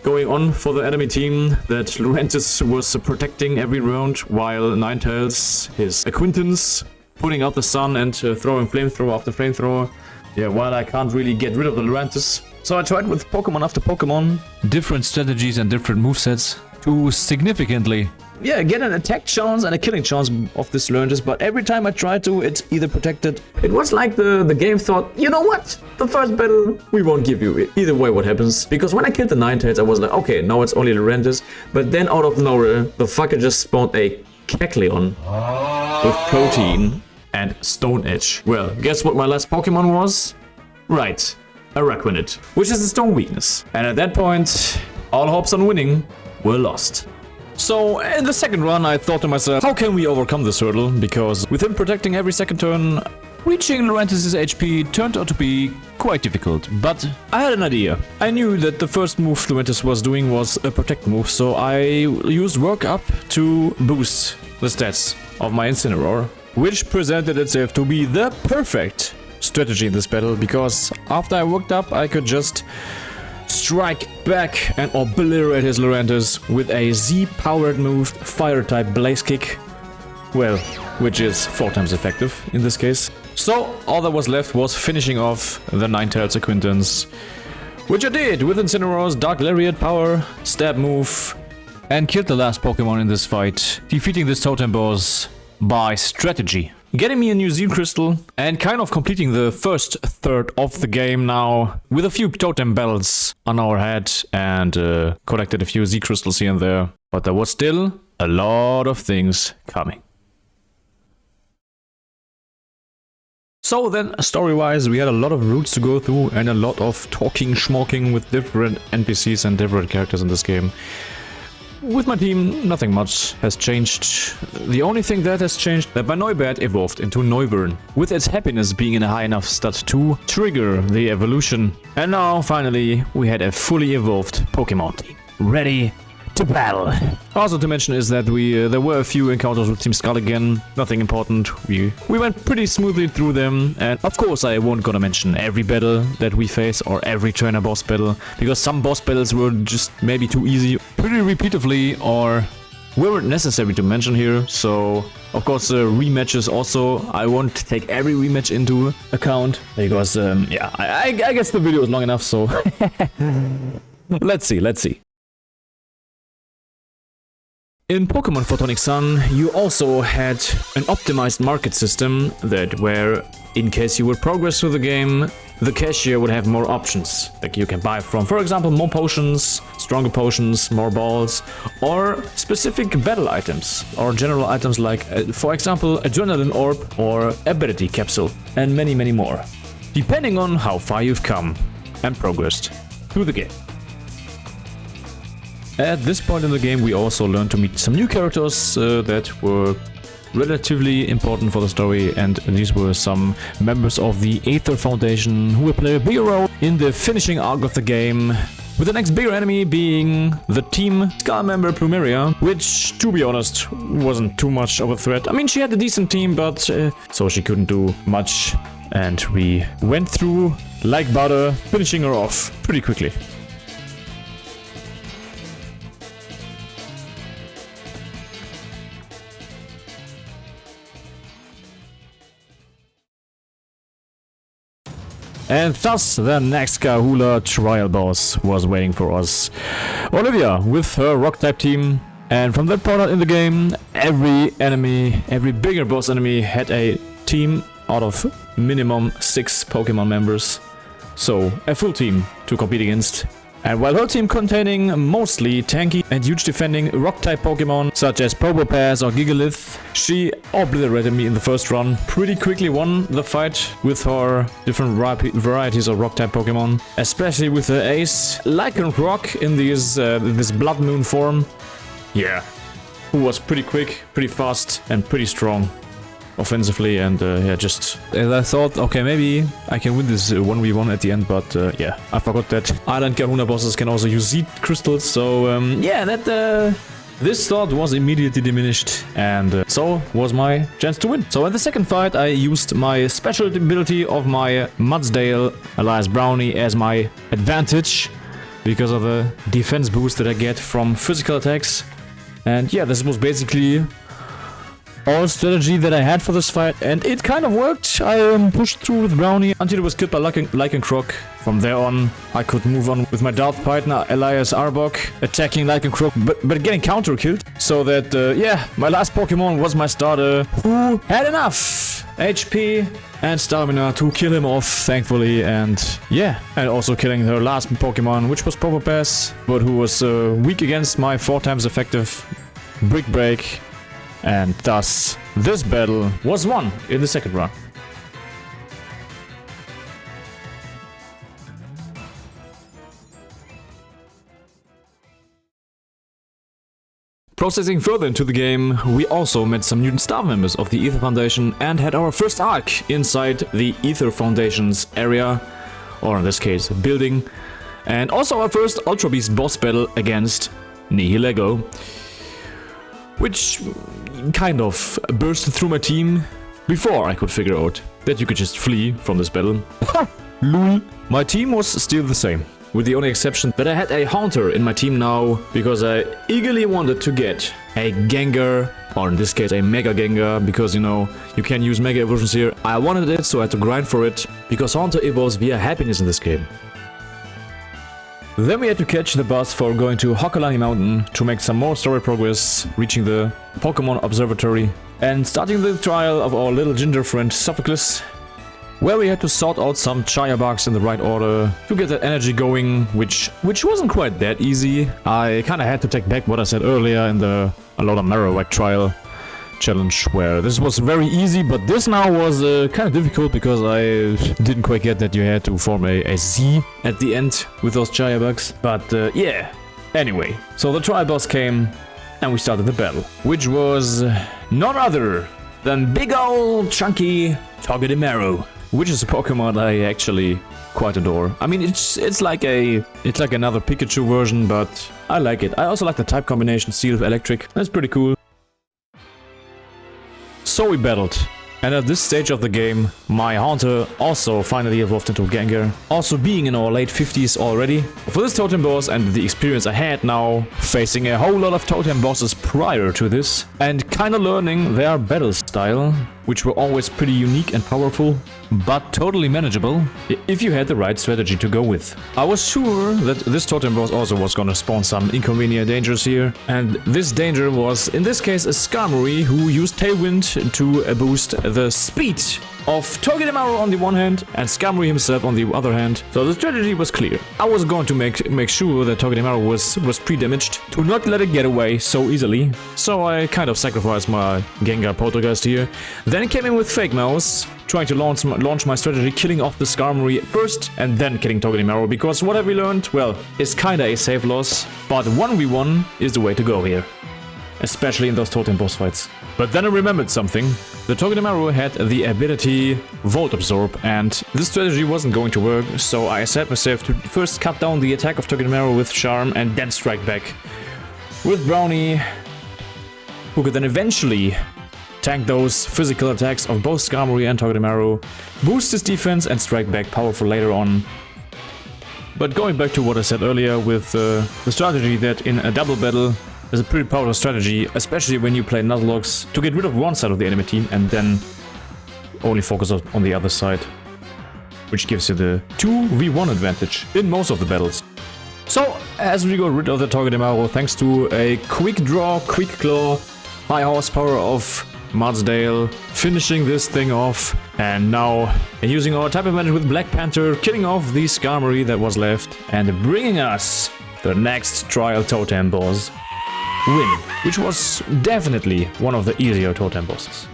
Speaker 1: going on for the enemy team, that Lurantis was protecting every round while Ninetales, his acquaintance, putting out the sun and throwing flamethrower after flamethrower. Yeah, while I can't really get rid of the Lurantis. So I tried with Pokemon after Pokemon, different strategies and different movesets to significantly, yeah, get an attack chance and a killing chance of this Lurantis, but every time I tried to, it either protected. It was like the game thought, you know what? The first battle, we won't give you either way what happens. Because when I killed the Ninetales, I was like, okay, now it's only Lurantis. But then out of nowhere, the fucker just spawned a Kecleon with Protein and Stone Edge. Well, guess what my last Pokemon was? Right, Araquanid, which is a stone weakness. And at that point, all hopes on winning were lost. So in the second run, I thought to myself, how can we overcome this hurdle? Because with him protecting every second turn, reaching Lurantis' HP turned out to be quite difficult. But I had an idea. I knew that the first move Lurantis was doing was a protect move, so I used Work Up to boost the stats of my Incineroar, which presented itself to be the perfect strategy in this battle, because after I worked up, I could just strike back and obliterate his Lurantis with a Z-powered move, Fire-type Blaze Kick, well, which is 4 times effective in this case. So all that was left was finishing off the Ninetales acquaintance, which I did with Incineroar's Dark Lariat power, stab move, and killed the last Pokemon in this fight, defeating this Totem boss by strategy. Getting me a new Z Crystal and kind of completing the first third of the game now with a few Totem battles on our head and collected a few Z Crystals here and there. But there was still a lot of things coming. So then, story-wise, we had a lot of routes to go through and a lot of talking, schmocking with different NPCs and different characters in this game. With my team, nothing much has changed. The only thing that has changed, that my Noibat evolved into Noivern, with its happiness being in a high enough stat to trigger the evolution. And now, finally, we had a fully evolved Pokemon team, ready to battle. Also to mention is that there were a few encounters with Team Skull again, nothing important. We went pretty smoothly through them, and of course I won't gonna mention every battle that we face or every trainer boss battle, because some boss battles were just maybe too easy, pretty repeatedly, or weren't necessary to mention here. So Of course, rematches also. I won't take every rematch into account because, yeah, I guess the video is long enough, so let's see. In Pokemon Photonic Sun, you also had an optimized market system that where, in case you would progress through the game, the cashier would have more options. Like you can buy from, for example, more potions, stronger potions, more balls, or specific battle items, or general items like, for example, Adrenaline Orb or Ability Capsule, and many, many more, depending on how far you've come and progressed through the game. At this point in the game, we also learned to meet some new characters that were relatively important for the story, and these were some members of the Aether Foundation who will play a bigger role in the finishing arc of the game, with the next bigger enemy being the Team Scar member Plumeria, which, to be honest, wasn't too much of a threat. I mean, she had a decent team, but so she couldn't do much, and we went through like butter, finishing her off pretty quickly. And thus, the next Kahuna trial boss was waiting for us. Olivia with her rock-type team. And from that point on in the game, every enemy, every bigger boss enemy had a team out of minimum 6 Pokemon members. So, a full team to compete against. And while her team containing mostly tanky and huge defending rock-type Pokemon such as Probopass or Gigalith, she obliterated me in the first run, pretty quickly won the fight with her different varieties of rock-type Pokemon, especially with her ace, Lycanroc in this Blood Moon form. Yeah, who was pretty quick, pretty fast and pretty strong offensively, and yeah, just as I thought, okay, maybe I can win this 1v1 at the end, but yeah, I forgot that Island Kahuna bosses can also use Z crystals, so yeah, that this thought was immediately diminished, and so was my chance to win. So in the second fight, I used my special ability of my Mudsdale alias Brownie as my advantage, because of the defense boost that I get from physical attacks, and yeah, this was basically all strategy that I had for this fight, and it kind of worked. I pushed through with Brownie until it was killed by Lycancroc. From there on, I could move on with my Darth partner Elias Arbok, attacking Lycancroc, but getting counter-killed. So that, yeah, my last Pokemon was my starter, who had enough HP and stamina to kill him off, thankfully, and yeah, and also killing her last Pokemon, which was Probopass, but who was weak against my 4 times effective Brick Break. And thus, this battle was won in the second run. Processing further into the game, we also met some new staff members of the Aether Foundation and had our first arc inside the Aether Foundation's area, or in this case, building, and also our first Ultra Beast boss battle against Nihilego, which kind of bursted through my team before I could figure out that you could just flee from this battle. Lol. My team was still the same, with the only exception that I had a Haunter in my team now, because I eagerly wanted to get a Gengar, or in this case a Mega Gengar, because you know, you can use Mega Evolutions here. I wanted it, so I had to grind for it, because Haunter evolves via happiness in this game. Then we had to catch the bus for going to Hockalani Mountain to make some more story progress, reaching the Pokemon Observatory, and starting the trial of our little ginger friend Sophocles, where we had to sort out some Chiabugs in the right order to get that energy going, which wasn't quite that easy. I kinda had to take back what I said earlier in the Alolan-Marowak trial challenge, where this was very easy, but this now was kind of difficult because I didn't quite get that you had to form a Z at the end with those Chiabugs. But yeah, anyway, so the trial boss came and we started the battle, which was none other than big ol' chunky Togedemaru, which is a Pokemon I actually quite adore. I mean, it's like another Pikachu version, but I like it. I also like the type combination Steel with Electric. That's pretty cool. So we battled And at this stage of the game, my Haunter also finally evolved into Gengar, also being in our late 50s already. For this Totem boss and the experience I had now, facing a whole lot of Totem bosses prior to this, and kinda learning their battle style, which were always pretty unique and powerful, but totally manageable, if you had the right strategy to go with. I was sure that this Totem boss also was gonna spawn some inconvenient dangers here, and this danger was, in this case, a Skarmory who used Tailwind to boost the speed of Togedemaru on the one hand, and Skarmory himself on the other hand. So the strategy was clear. I was going to make sure that Togedemaru was pre-damaged, to not let it get away so easily. So I kind of sacrificed my Gengar Poltergeist here. Then came in with Fake Mouse, trying to launch my strategy, killing off the Skarmory first and then killing Togedemaru, because what have we learned? Well, it's kinda a safe loss, but 1v1 is the way to go here. Especially in those Totem boss fights. But then I remembered something. The Togedemaru had the ability Volt Absorb, and this strategy wasn't going to work, so I set myself to first cut down the attack of Togedemaru with Charm and then strike back with Brownie, who could then eventually tank those physical attacks of both Skarmory and Togedemaru, boost his defense and strike back powerful later on. But going back to what I said earlier with the strategy that in a double battle is a pretty powerful strategy, especially when you play Nuzlocks, to get rid of one side of the enemy team and then only focus on the other side, which gives you the 2v1 advantage in most of the battles. So, as we got rid of the Togedemaru thanks to a quick draw, quick claw, high horsepower of Marsdale, finishing this thing off, and now using our type advantage with Black Panther, killing off the Skarmory that was left, and bringing us the next Trial Totem boss win, which was definitely one of the easier Totem bosses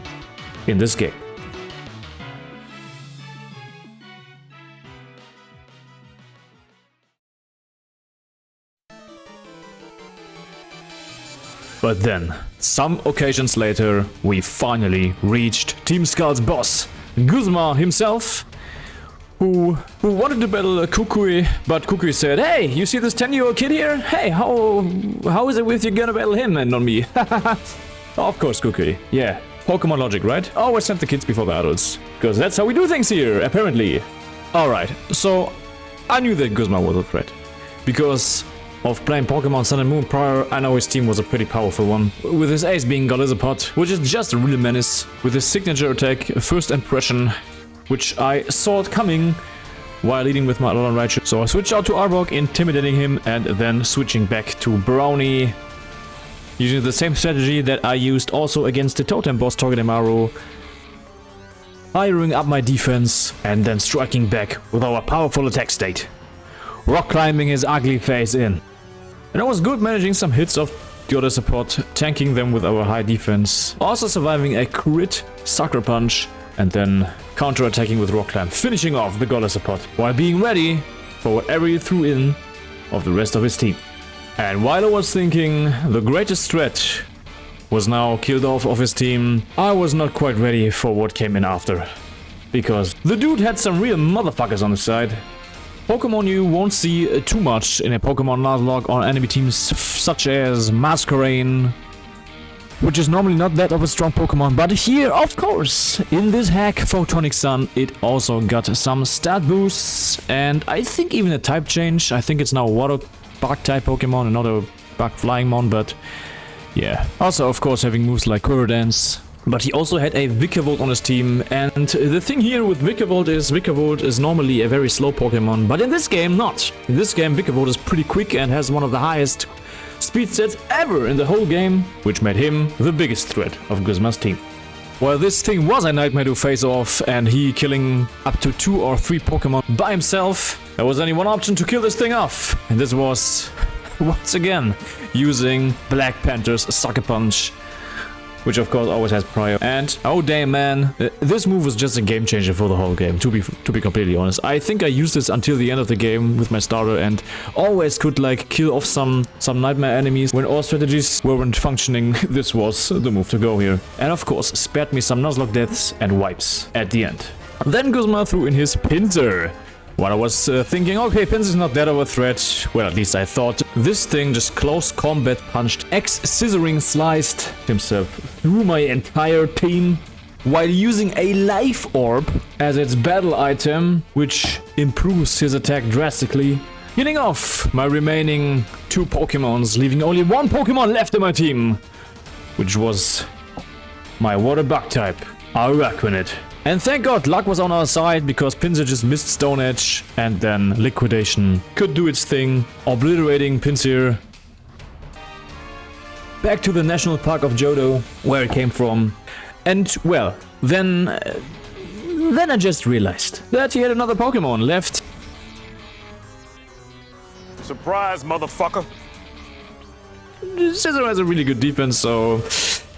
Speaker 1: in this game. But then, some occasions later, we finally reached Team Skull's boss, Guzma himself, who wanted to battle Kukui, but Kukui said, "Hey, you see this 10-year-old kid here? Hey, how is it with you gonna battle him and not me?" Of course, Kukui. Yeah, Pokemon logic, right? Always send the kids before the adults, because that's how we do things here, apparently. Alright, so I knew that Guzma was a threat, because of playing Pokemon Sun and Moon prior. I know his team was a pretty powerful one, with his ace being Golizapod, which is just a real menace, with his signature attack, First Impression, which I saw it coming while leading with my Alolan-Marowak. So I switched out to Arbok, intimidating him, and then switching back to Brownie, using the same strategy that I used also against the Totem boss Togedemaru, hiring up my defense and then striking back with our powerful attack state, rock climbing his ugly face in. And I was good managing some hits of the other support, tanking them with our high defense, also surviving a crit Sucker Punch, and then counter-attacking with Rock Climb, finishing off the Goddess support, while being ready for whatever he threw in of the rest of his team. And while I was thinking the greatest threat was now killed off of his team, I was not quite ready for what came in after, because the dude had some real motherfuckers on his side. Pokemon you won't see too much in a Pokemon Nuzlocke on enemy teams such as Masquerain, which is normally not that of a strong Pokemon, but here, of course, in this hack Photonic Sun, it also got some stat boosts, and I think even a type change. I think it's now a Water Bug type Pokemon and not a Bug Flying Mon, but yeah. Also, of course, having moves like Quiver Dance. But he also had a Vikavolt on his team, and the thing here with Vikavolt is normally a very slow Pokemon, but in this game not. In this game Vikavolt is pretty quick and has one of the highest speed stats ever in the whole game, which made him the biggest threat of Guzma's team. While this thing was a nightmare to face off, and he killing up to 2 or 3 Pokemon by himself, there was only one option to kill this thing off, and this was, once again, using Black Panther's Sucker Punch, which of course always has prior. And oh damn man, this move was just a game changer for the whole game, to be completely honest. I think I used this until the end of the game with my starter and always could like kill off some nightmare enemies. When all strategies weren't functioning, this was the move to go here. And of course spared me some Nuzlocke deaths and wipes at the end. Then Guzma threw in his Pinsir. When I was thinking, okay, Pinsir is not that of a threat, well, at least I thought, this thing just close combat punched, scissoring sliced himself through my entire team, while using a life orb as its battle item, which improves his attack drastically, healing off my remaining 2 Pokemons, leaving only 1 Pokemon left in my team, which was my water bug type, Araquanid. And thank God luck was on our side, because Pinsir just missed Stone Edge, and then Liquidation could do its thing, obliterating Pinsir back to the National Park of Johto, where it came from. And well, then I just realized that he had another Pokemon left.
Speaker 2: Surprise, motherfucker.
Speaker 1: Scizor has a really good defense, so...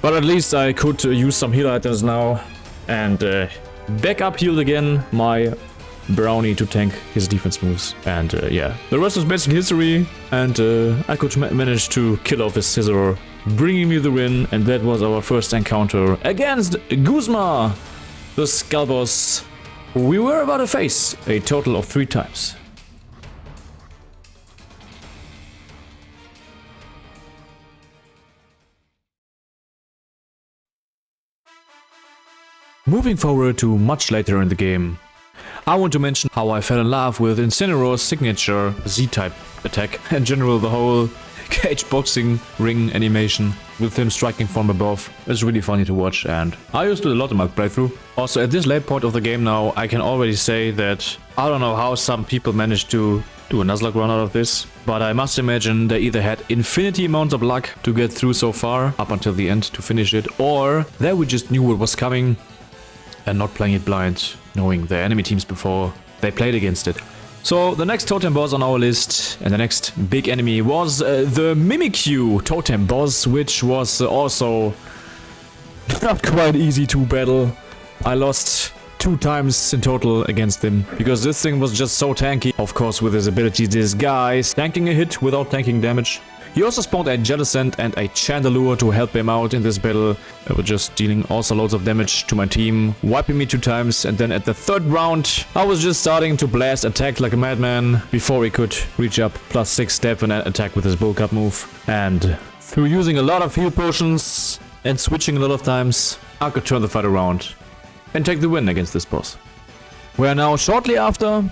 Speaker 1: But at least I could use some heal items now. And back up healed again my Brownie to tank his defense moves. And yeah, the rest was basically history. And I could manage to kill off his Scizor, bringing me the win. And that was our first encounter against Guzma, the Skull Boss, who we were about to face a total of 3 times. Moving forward to much later in the game, I want to mention how I fell in love with Incineroar's signature Z-type attack. In general, the whole cage boxing ring animation with him striking from above is really funny to watch, and I used it a lot in my playthrough. Also, at this late point of the game now, I can already say that I don't know how some people managed to do a Nuzlocke run out of this, but I must imagine they either had infinity amounts of luck to get through so far, up until the end to finish it, or they just knew what was coming and not playing it blind, knowing the enemy teams before they played against it. So the next Totem boss on our list, and the next big enemy, was the Mimikyu Totem boss, which was also not quite easy to battle. I lost 2 times in total against him, because this thing was just so tanky. Of course, with his ability Disguise, tanking a hit without tanking damage. He also spawned a Jellicent and a Chandelure to help him out in this battle. They were just dealing also loads of damage to my team, wiping me 2 times, and then at the 3rd round, I was just starting to blast attack like a madman before he could reach up +6 step and attack with his Bull Cup move. And through using a lot of heal potions and switching a lot of times, I could turn the fight around and take the win against this boss. We are now shortly after.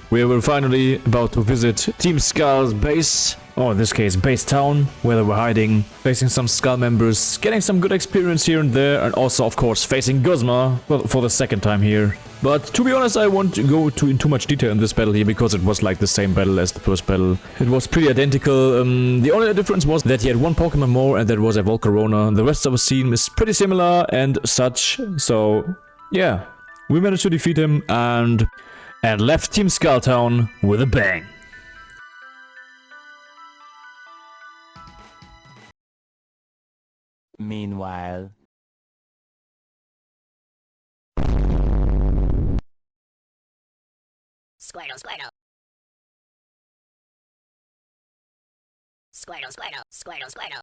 Speaker 1: We were finally about to visit Team Skull's base, or in this case base town, where they were hiding, facing some Skull members, getting some good experience here and there, and also of course facing Guzma for the 2nd time here. But to be honest, I won't go in too much detail in this battle here, because it was like the same battle as the first battle. It was pretty identical. The only difference was that he had 1 Pokemon more, and that was a Volcarona. The rest of the scene is pretty similar and such, so yeah, we managed to defeat him and left Team Skull Town with a bang.
Speaker 4: Meanwhile...
Speaker 7: Squirtle, Squirtle. Squirtle, Squirtle, Squirtle, Squirtle.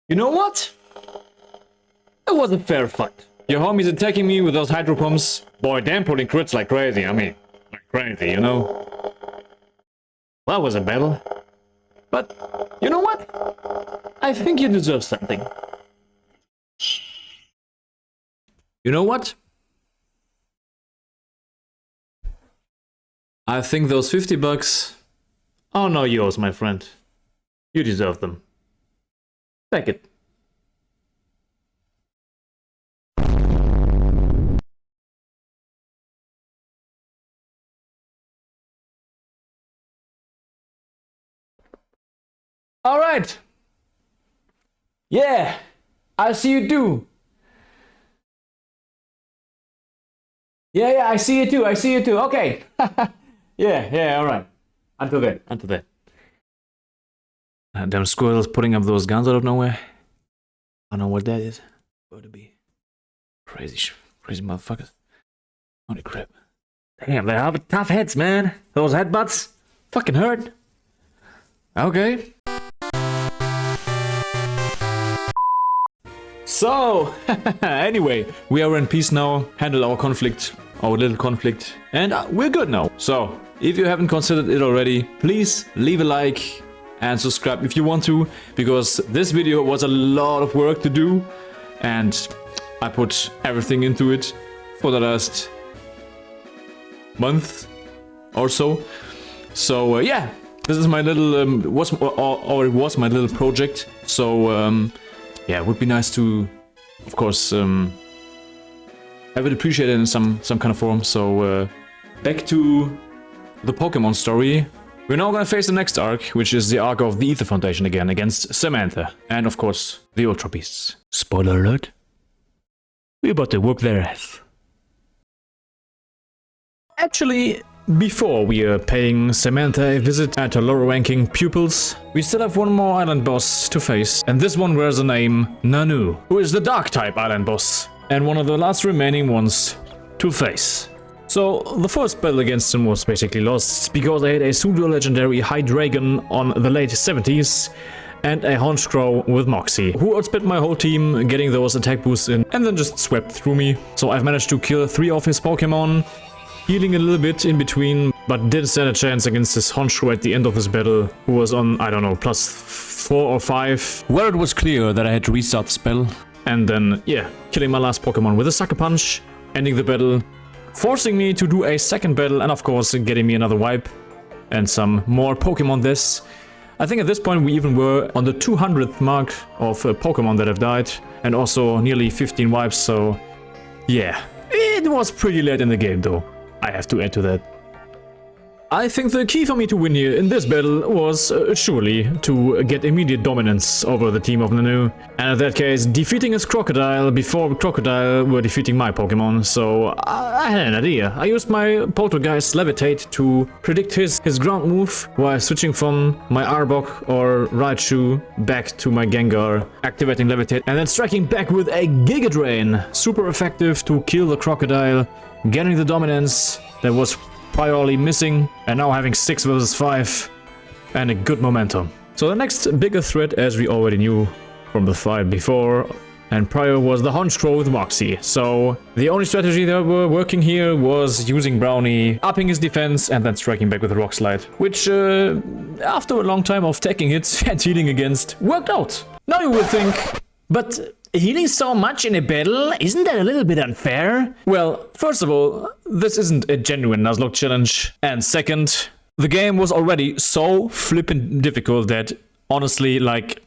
Speaker 1: You know what? It was a fair fight. Your homie's attacking me with those hydro pumps. Boy, damn pulling crits like crazy. I mean, like crazy, you know? That was a battle. But, you know what? I think you deserve something. You know what? I think those $50 are now yours, my friend. You deserve them. Take it. Alright,
Speaker 5: Yeah, I see you too. Yeah, I see you too. I see you too. Okay. yeah, all right. Until then.
Speaker 1: Damn squirrels putting up those guns out of nowhere. I don't know what that is. Going to be crazy motherfuckers. Holy crap. Damn, they have tough heads, man. Those headbutts fucking hurt. Okay. So, anyway, we are in peace now, handled our little conflict, and we're good now. So, if you haven't considered it already, please leave a like and subscribe if you want to, because this video was a lot of work to do, and I put everything into it for the last month or so. So, yeah, this is my little, it was my little project, so, yeah, it would be nice to, of course, have it appreciated in some kind of form. So, back to the Pokemon story. We're now gonna face the next arc, which is the arc of the Aether Foundation again, against Samantha. And, of course, the Ultra Beasts. Spoiler alert. We're about to whoop their ass. Actually, before we are paying Samantha a visit at her lower ranking pupils, we still have one more island boss to face, and this one wears the name Nanu, who is the dark type island boss, and one of the last remaining ones to face. So, the first battle against him was basically lost, because I had a pseudo-legendary Hydreigon on the late 70s, and a Honchkrow with Moxie, who outspent my whole team getting those attack boosts in, and then just swept through me. So I've managed to kill 3 of his Pokemon, healing a little bit in between, but did stand a chance against this Honchkrow at the end of this battle, who was on, I don't know, +4 or 5, where it was clear that I had to restart the spell. And then, yeah, killing my last Pokemon with a Sucker Punch, ending the battle, forcing me to do a second battle, and of course getting me another wipe, and some more Pokemon this. I think at this point we even were on the 200th mark of Pokemon that have died, and also nearly 15 wipes, so yeah, it was pretty late in the game though. I have to add to that. I think the key for me to win here in this battle was surely to get immediate dominance over the team of Nanu, and in that case defeating his Crocodile before Crocodile were defeating my Pokemon, so I had an idea. I used my Poltergeist Levitate to predict his ground move while switching from my Arbok or Raichu back to my Gengar, activating Levitate and then striking back with a Giga Drain. Super effective to kill the Crocodile, getting the dominance that was priorly missing, and now having 6 versus 5 and a good momentum. So the next bigger threat, as we already knew from the fight before and prior, was the Honchkrow with Moxie. So the only strategy that were working here was using Brownie, upping his defense and then striking back with a Rock Slide, which after a long time of taking hits and healing against, worked out. Now you would think, but healing so much in a battle, isn't that a little bit unfair? Well, first of all, this isn't a genuine Nuzlocke challenge, and second, the game was already so flippin' difficult that, honestly, like,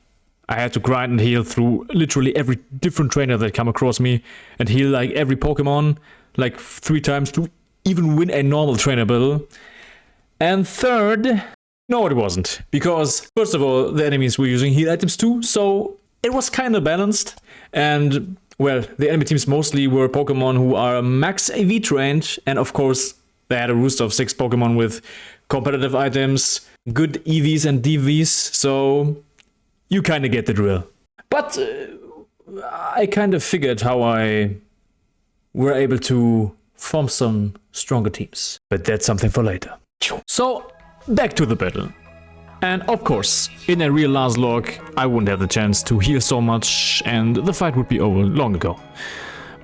Speaker 1: I had to grind and heal through literally every different trainer that come across me, and heal like every Pokemon, like 3 times to even win a normal trainer battle. And third, no it wasn't, because first of all, the enemies were using heal items too, so it was kinda balanced. And, well, the enemy teams mostly were Pokemon who are max AV trained, and of course, they had a roster of 6 Pokemon with competitive items, good EVs and DVs, so you kinda get the drill. But I kind of figured how I were able to form some stronger teams. But that's something for later. So, back to the battle. And of course, in a real Nuzlocke, I wouldn't have the chance to heal so much, and the fight would be over long ago.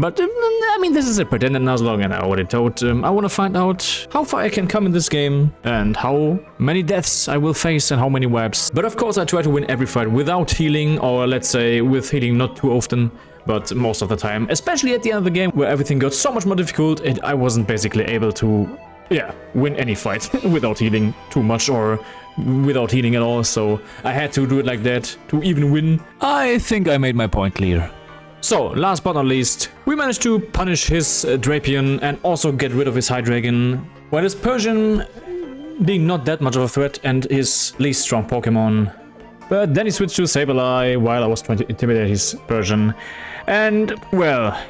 Speaker 1: But, I mean, this is a pretended Nuzlocke, and I already told I want to find out how far I can come in this game, and how many deaths I will face, and how many wipes. But of course, I try to win every fight without healing, or let's say, with healing not too often, but most of the time. Especially at the end of the game, where everything got so much more difficult, and I wasn't basically able to, yeah, win any fight without healing too much, or without healing at all, so I had to do it like that to even win. I think I made my point clear. So, last but not least, we managed to punish his Drapion and also get rid of his Hydreigon, while his Persian, being not that much of a threat, and his least strong Pokemon But then he switched to Sableye while I was trying to intimidate his version. And, well,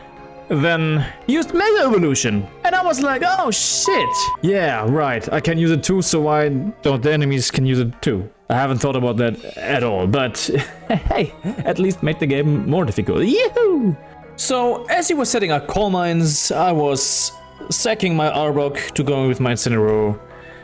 Speaker 1: then used Mega Evolution. And I was like, oh shit! Yeah, right, I can use it too, so why don't the enemies can use it too? I haven't thought about that at all, but hey, at least make the game more difficult. Yahoo! So, as he was setting up coal mines, I was sacking my Arbok to go with my Incineroar.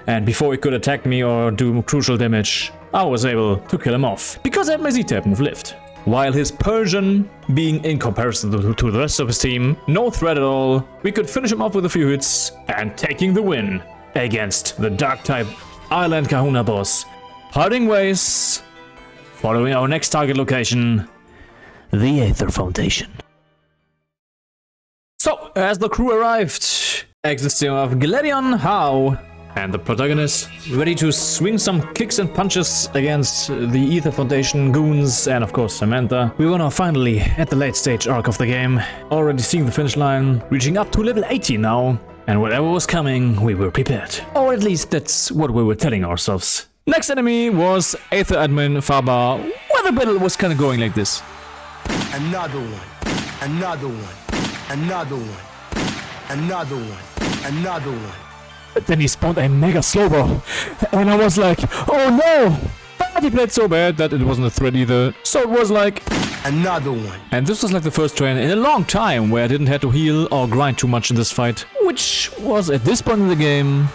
Speaker 1: And before he could attack me or do crucial damage, I was able to kill him off, because I had my Z-type move Lift. While his Persian, being in comparison to the rest of his team, no threat at all, we could finish him off with a few hits and taking the win against the Dark-type Island Kahuna boss. Parting ways, following our next target location, the Aether Foundation. So, as the crew arrived, existing of Gladion, How, and the protagonist, ready to swing some kicks and punches against the Aether Foundation goons and of course Samantha. We were now finally at the late stage arc of the game, already seeing the finish line, reaching up to level 80 now, and whatever was coming, we were prepared. Or at least that's what we were telling ourselves. Next enemy was Aether admin Faber, where the battle was kinda going like this.
Speaker 3: Another one. Another one. Another one. Another one. Another one.
Speaker 1: But then he spawned a mega slowbro, and I was like, oh no! But he played so bad that it wasn't a threat either, so it was like...
Speaker 3: Another one.
Speaker 1: And this was like the first turn in a long time where I didn't have to heal or grind too much in this fight, which was at this point in the game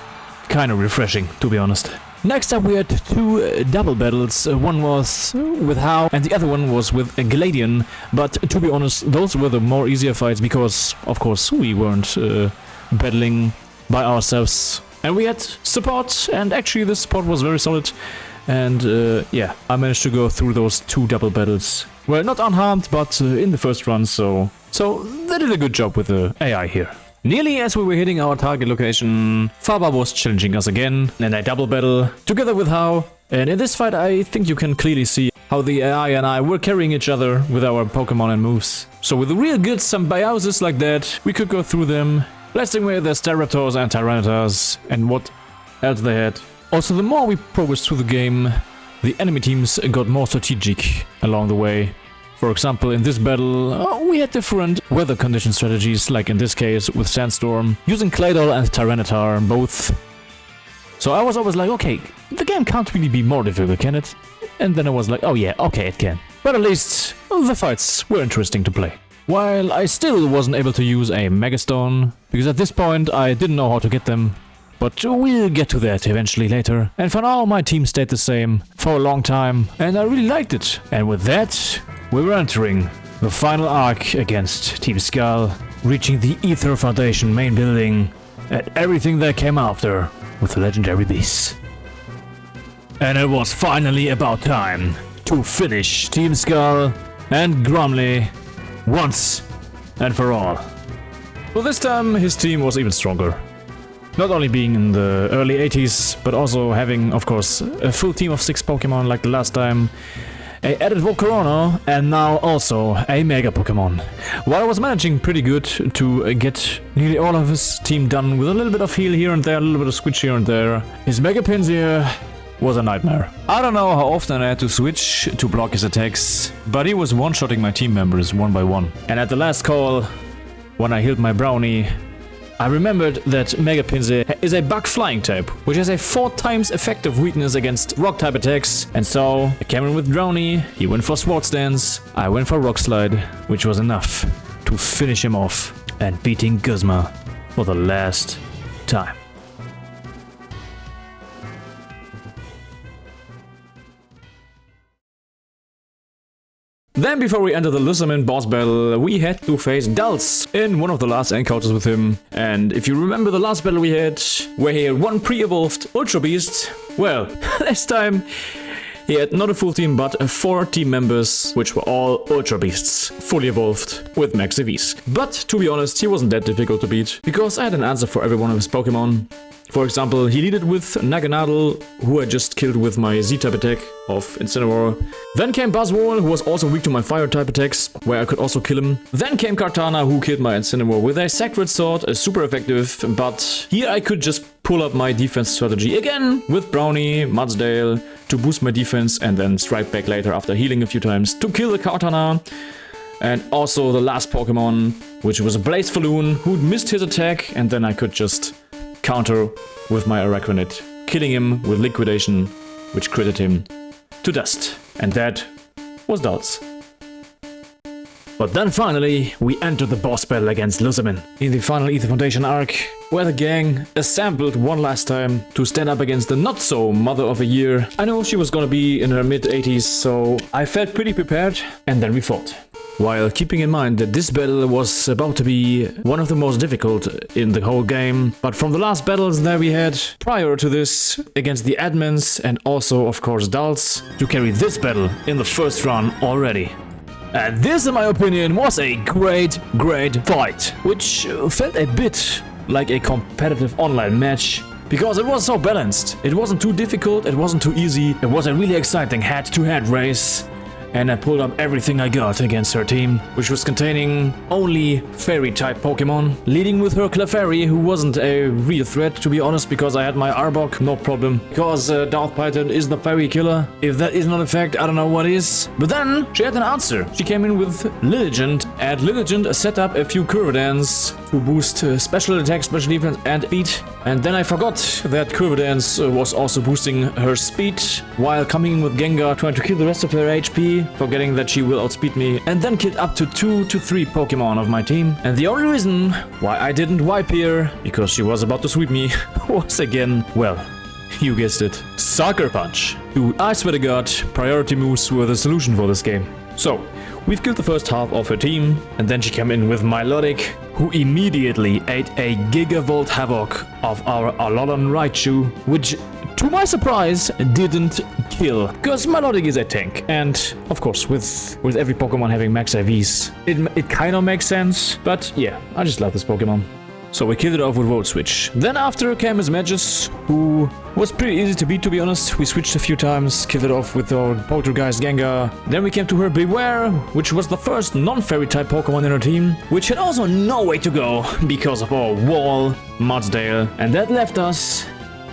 Speaker 1: kinda refreshing, to be honest. Next up we had two double battles, one was with How and the other one was with Gladion, but to be honest those were the more easier fights because of course we weren't battling by ourselves. And we had support, and actually the support was very solid. And yeah, I managed to go through those two double battles. Well, not unharmed, but in the first run, so they did a good job with the AI here. Nearly as we were hitting our target location, Faber was challenging us again in a double battle, together with How. And in this fight I think you can clearly see how the AI and I were carrying each other with our Pokemon and moves. So with a real good symbiosis like that, we could go through them, blasting away their Staraptors and Tyranitas, and what else they had. Also, the more we progressed through the game, the enemy teams got more strategic along the way. For example, in this battle, we had different weather condition strategies, like in this case with Sandstorm, using Claydol and Tyranitar both. So I was always like, okay, the game can't really be more difficult, can it? And then I was like, oh yeah, okay, it can. But at least the fights were interesting to play. While I still wasn't able to use a Megastone, because at this point I didn't know how to get them. But we'll get to that eventually later. And for now my team stayed the same for a long time, and I really liked it. And with that, we were entering the final arc against Team Skull, reaching the Aether Foundation main building, and everything that came after with the legendary beasts. And it was finally about time to finish Team Skull and Grumly once and for all. Well, this time his team was even stronger. Not only being in the early 80s, but also having, of course, a full team of 6 Pokemon like the last time, a added Volcarona, and now also a Mega Pokemon. While I was managing pretty good to get nearly all of his team done with a little bit of heal here and there, a little bit of switch here and there, his Mega Pinsir was a nightmare. I don't know how often I had to switch to block his attacks, but he was one-shotting my team members one by one. And at the last call, when I healed my Brownie, I remembered that Mega Pinsir is a bug flying type, which has a 4 times effective weakness against rock type attacks. And so I came in with Brownie, he went for Swords Dance, I went for Rock Slide, which was enough to finish him off and beating Guzma for the last time. Then before we enter the Lusamin boss battle, we had to face Dulce in one of the last encounters with him. And if you remember the last battle we had, where he had one pre-evolved Ultra Beast, well, this time he had not a full team but 4 team members, which were all Ultra Beasts, fully evolved with max EVs. But to be honest, he wasn't that difficult to beat, because I had an answer for every one of his Pokemon. For example, he leaded with Naganadel, who I just killed with my Z-type attack of Incineroar. Then came Buzzwole, who was also weak to my fire-type attacks, where I could also kill him. Then came Kartana, who killed my Incineroar with a Sacred Sword, super effective, but here I could just pull up my defense strategy again with Brownie, Mudsdale, to boost my defense and then strike back later after healing a few times to kill the Kartana. And also the last Pokemon, which was a Blazefalloon, who missed his attack, and then I could just counter with my Araquanid, killing him with Liquidation, which critted him to dust. And that was Dulce. But then finally, we entered the boss battle against Lusamin in the final Aether Foundation Arc, where the gang assembled one last time to stand up against the not-so Mother of the Year. I know she was gonna be in her mid-80s, so I felt pretty prepared, and then we fought. While keeping in mind that this battle was about to be one of the most difficult in the whole game, but from the last battles that we had prior to this against the admins and also of course Dulce, to carry this battle in the first run already. And this, in my opinion, was a great fight, which felt a bit like a competitive online match, because it was so balanced. It wasn't too difficult, it wasn't too easy, it was a really exciting head-to-head race. And I pulled up everything I got against her team, which was containing only fairy-type Pokemon, leading with her Clefairy, who wasn't a real threat, to be honest, because I had my Arbok, no problem. Because Darth Python is the fairy killer. If that is not a fact, I don't know what is. But then, she had an answer. She came in with Lilligant, and Lilligant set up a few Curvedans to boost special attack, special defense, and speed. And then I forgot that Curvedans was also boosting her speed, while coming in with Gengar, trying to kill the rest of her HP, forgetting that she will outspeed me, and then killed up to 2 to 3 Pokemon of my team. And the only reason why I didn't wipe here, because she was about to sweep me, was again, well, you guessed it, Sucker Punch. Dude, I swear to God, priority moves were the solution for this game. So, we've killed the first half of her team, and then she came in with Milotic, who immediately ate a Gigavolt Havoc of our Alolan-Raichu, which, to my surprise, didn't kill, because Milotic is a tank, and of course, with every Pokemon having max IVs, it kind of makes sense, but yeah, I just love this Pokemon. So we killed it off with Volt Switch. Then after came his Magus, who was pretty easy to beat, to be honest. We switched a few times, killed it off with our Poltergeist Gengar. Then we came to her Beware, which was the first non-fairy type Pokemon in her team, which had also no way to go because of our wall, Mudsdale, and that left us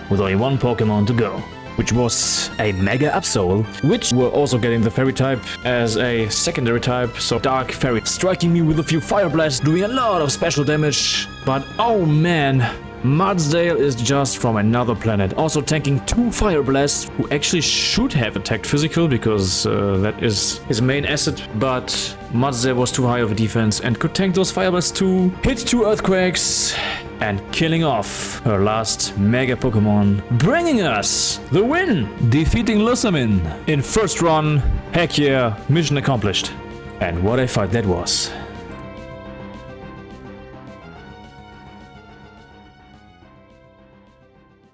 Speaker 1: with only one Pokemon to go, which was a Mega Absol, which were also getting the Fairy type as a secondary type, so Dark Fairy striking me with a few Fire Blasts, doing a lot of special damage, but oh man, Mudsdale is just from another planet, also tanking 2 Fire Blasts, who actually should have attacked physical, because that is his main asset, but Mudsdale was too high of a defense and could tank those Fire Blasts too, hit 2 Earthquakes, and killing off her last Mega Pokemon, bringing us the win! Defeating Lusamin in first run. Heck yeah, mission accomplished. And what a fight that was.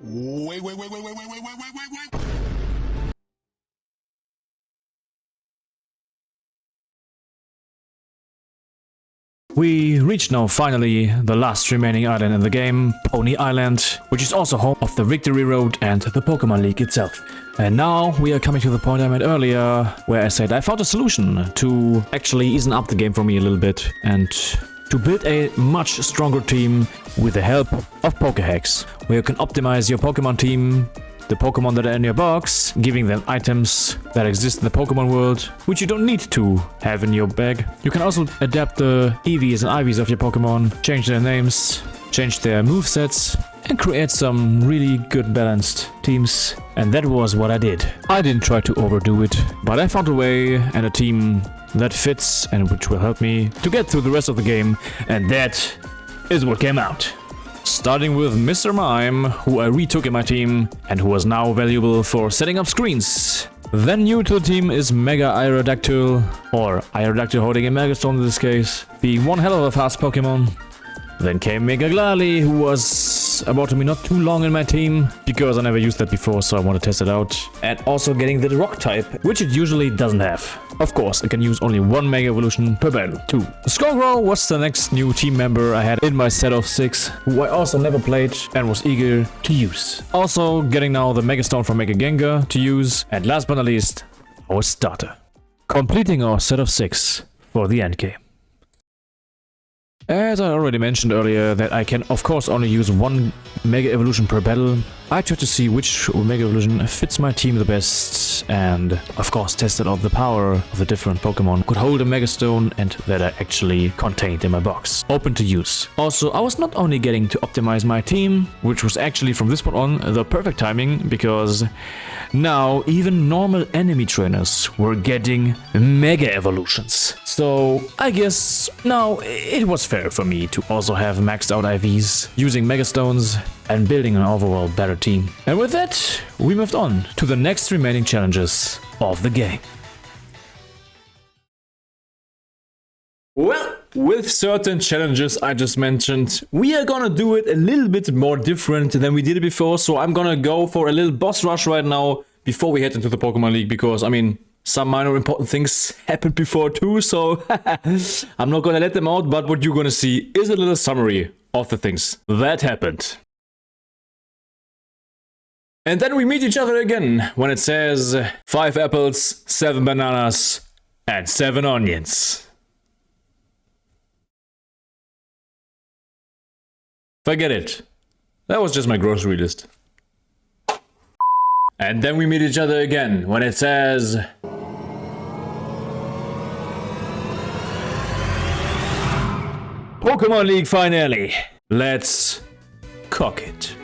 Speaker 3: Wait.
Speaker 1: We reached now finally the last remaining island in the game, Pony Island, which is also home of the Victory Road and the Pokemon League itself. And now we are coming to the point I made earlier, where I said I found a solution to actually easen up the game for me a little bit and to build a much stronger team with the help of PokeHax, where you can optimize your Pokemon team, the Pokemon that are in your box, giving them items that exist in the Pokemon world, which you don't need to have in your bag. You can also adapt the EVs and IVs of your Pokemon, change their names, change their movesets, and create some really good balanced teams. And that was what I did. I didn't try to overdo it, but I found a way and a team that fits and which will help me to get through the rest of the game, and that is what came out. Starting with Mr. Mime, who I retook in my team, and who was now valuable for setting up screens. Then new to the team is Mega Aerodactyl, or Aerodactyl holding a Megastone in this case, being one hell of a fast Pokemon. Then came Mega Glalie, who was about to be not too long in my team, because I never used that before, so I want to test it out. And also getting the rock type, which it usually doesn't have. Of course, I can use only one Mega Evolution per battle, too. Squirtle was the next new team member I had in my set of 6, who I also never played and was eager to use. Also getting now the Mega Stone from Mega Gengar to use, and last but not least, our starter. Completing our set of 6 for the endgame. As I already mentioned earlier that I can of course only use one Mega Evolution per battle, I tried to see which Mega Evolution fits my team the best and of course tested out the power of the different Pokemon could hold a Mega Stone and that I actually contained in my box. Open to use. Also, I was not only getting to optimize my team, which was actually from this point on the perfect timing, because now even normal enemy trainers were getting Mega Evolutions. So I guess now it was fair for me to also have maxed out IVs, using Mega Stones and building an overall better team. And with that, we moved on to the next remaining challenges of the game. Well, with certain challenges I just mentioned, we are gonna do it a little bit more different than we did it before, so I'm gonna go for a little boss rush right now before we head into the Pokemon League, because I mean, some minor important things happened before too, so I'm not gonna let them out, but what you're gonna see is a little summary of the things that happened. And then we meet each other again when it says 5 apples, 7 bananas, and 7 onions. Forget it. That was just my grocery list. And then we meet each other again when it says Pokemon League finale. Let's cock it.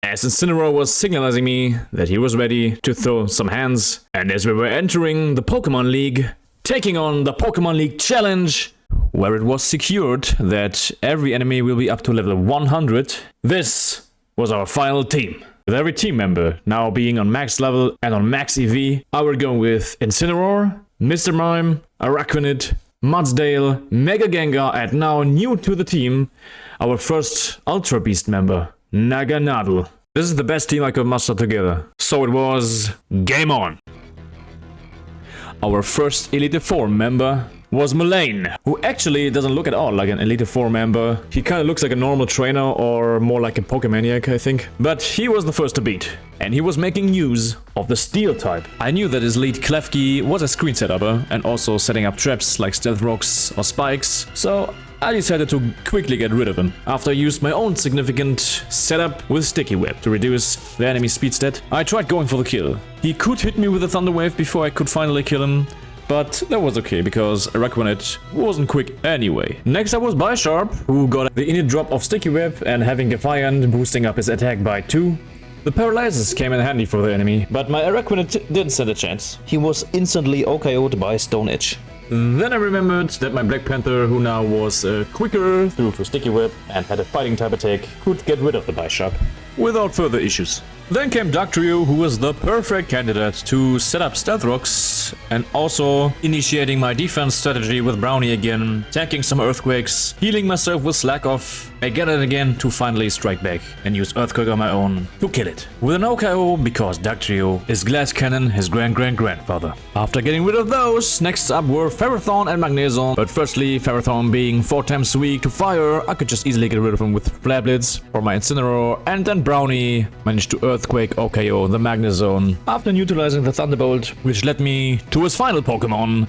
Speaker 1: As Incineroar was signalizing me that he was ready to throw some hands, and as we were entering the Pokemon League, taking on the Pokemon League Challenge, where it was secured that every enemy will be up to level 100, this was our final team. With every team member now being on max level and on max EV, I will go with Incineroar, Mr. Mime, Araquanid, Mudsdale, Mega Gengar, and now new to the team, our first Ultra Beast member, Naganadel. This is the best team I could muster together. So it was game on. Our first Elite Four member was Mullane, who actually doesn't look at all like an Elite Four member. He kind of looks like a normal trainer or more like a Pokemaniac, I think. But he was the first to beat, and he was making use of the Steel type. I knew that his lead Klefki was a screen setup and also setting up traps like Stealth Rocks or Spikes, so I decided to quickly get rid of him. After I used my own significant setup with Sticky Web to reduce the enemy speed stat, I tried going for the kill. He could hit me with a Thunder Wave before I could finally kill him, but that was okay because Araquanid wasn't quick anyway. Next up was Bisharp, who got the init drop of Sticky Web and having Defiant boosting up his attack by 2. The Paralysis came in handy for the enemy, but my Araquanid didn't stand a chance. He was instantly OKO'd by Stone Edge. Then I remembered that my Black Panther, who now was quicker due to Sticky Whip and had a fighting type attack, could get rid of the Bisharp without further issues. Then came Dugtrio, who was the perfect candidate to set up Stealth Rocks and also initiating my defense strategy with Brownie again, tanking some Earthquakes, healing myself with Slack Off, again and again to finally strike back and use Earthquake on my own to kill it. With an OKO because Dugtrio is Glass Cannon, his grandfather. After getting rid of those, next up were Ferrothorn and Magnezone, but firstly Ferrothorn being 4 times weak to fire, I could just easily get rid of him with Flare Blitz or my Incineroar, and then Brownie managed to Earthquake OKO the Magnezone after neutralizing the Thunderbolt, which led me to his final Pokemon,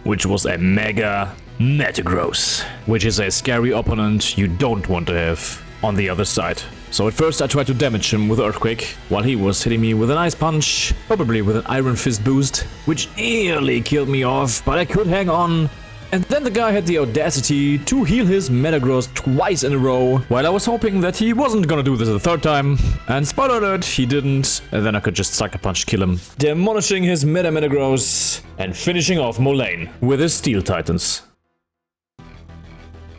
Speaker 1: which was a Mega Metagross, which is a scary opponent you don't want to have on the other side. So at first I tried to damage him with Earthquake, while he was hitting me with an Ice Punch, probably with an Iron Fist boost, which nearly killed me off, but I could hang on. And then the guy had the audacity to heal his Metagross twice in a row, while I was hoping that he wasn't gonna do this a third time. And spoiler alert, he didn't, and then I could just Sucker Punch kill him, demolishing his Metagross and finishing off Mullane with his Steel Titans.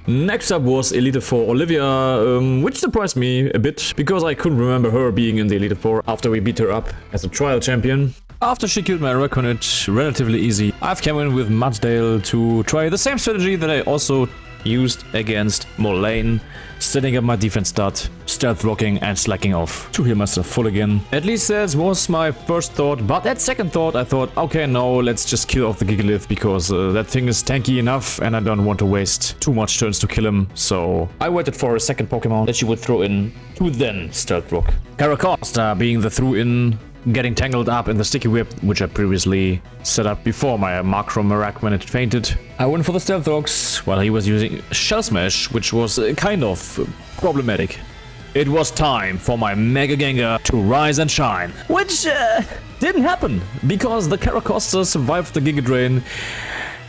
Speaker 1: Next up was Elite Four Olivia, which surprised me a bit, because I couldn't remember her being in the Elite Four after we beat her up as a trial champion. After she killed my Araquanid relatively easy, I've come in with Mudsdale to try the same strategy that I also used against Mullane, setting up my defense stat, stealth rocking and slacking off to heal myself full again. At least that was my first thought, but at second thought I thought, okay, no, let's just kill off the Gigalith because that thing is tanky enough and I don't want to waste too much turns to kill him. So I waited for a second Pokemon that she would throw in to then stealth rock. Caracosta being the throw-in, getting tangled up in the Sticky Whip, which I previously set up before my Macro Marak when it fainted. I went for the Stealth Rocks while he was using Shell Smash, which was kind of problematic. It was time for my Mega Gengar to rise and shine, which didn't happen because the Caracosta survived the Giga Drain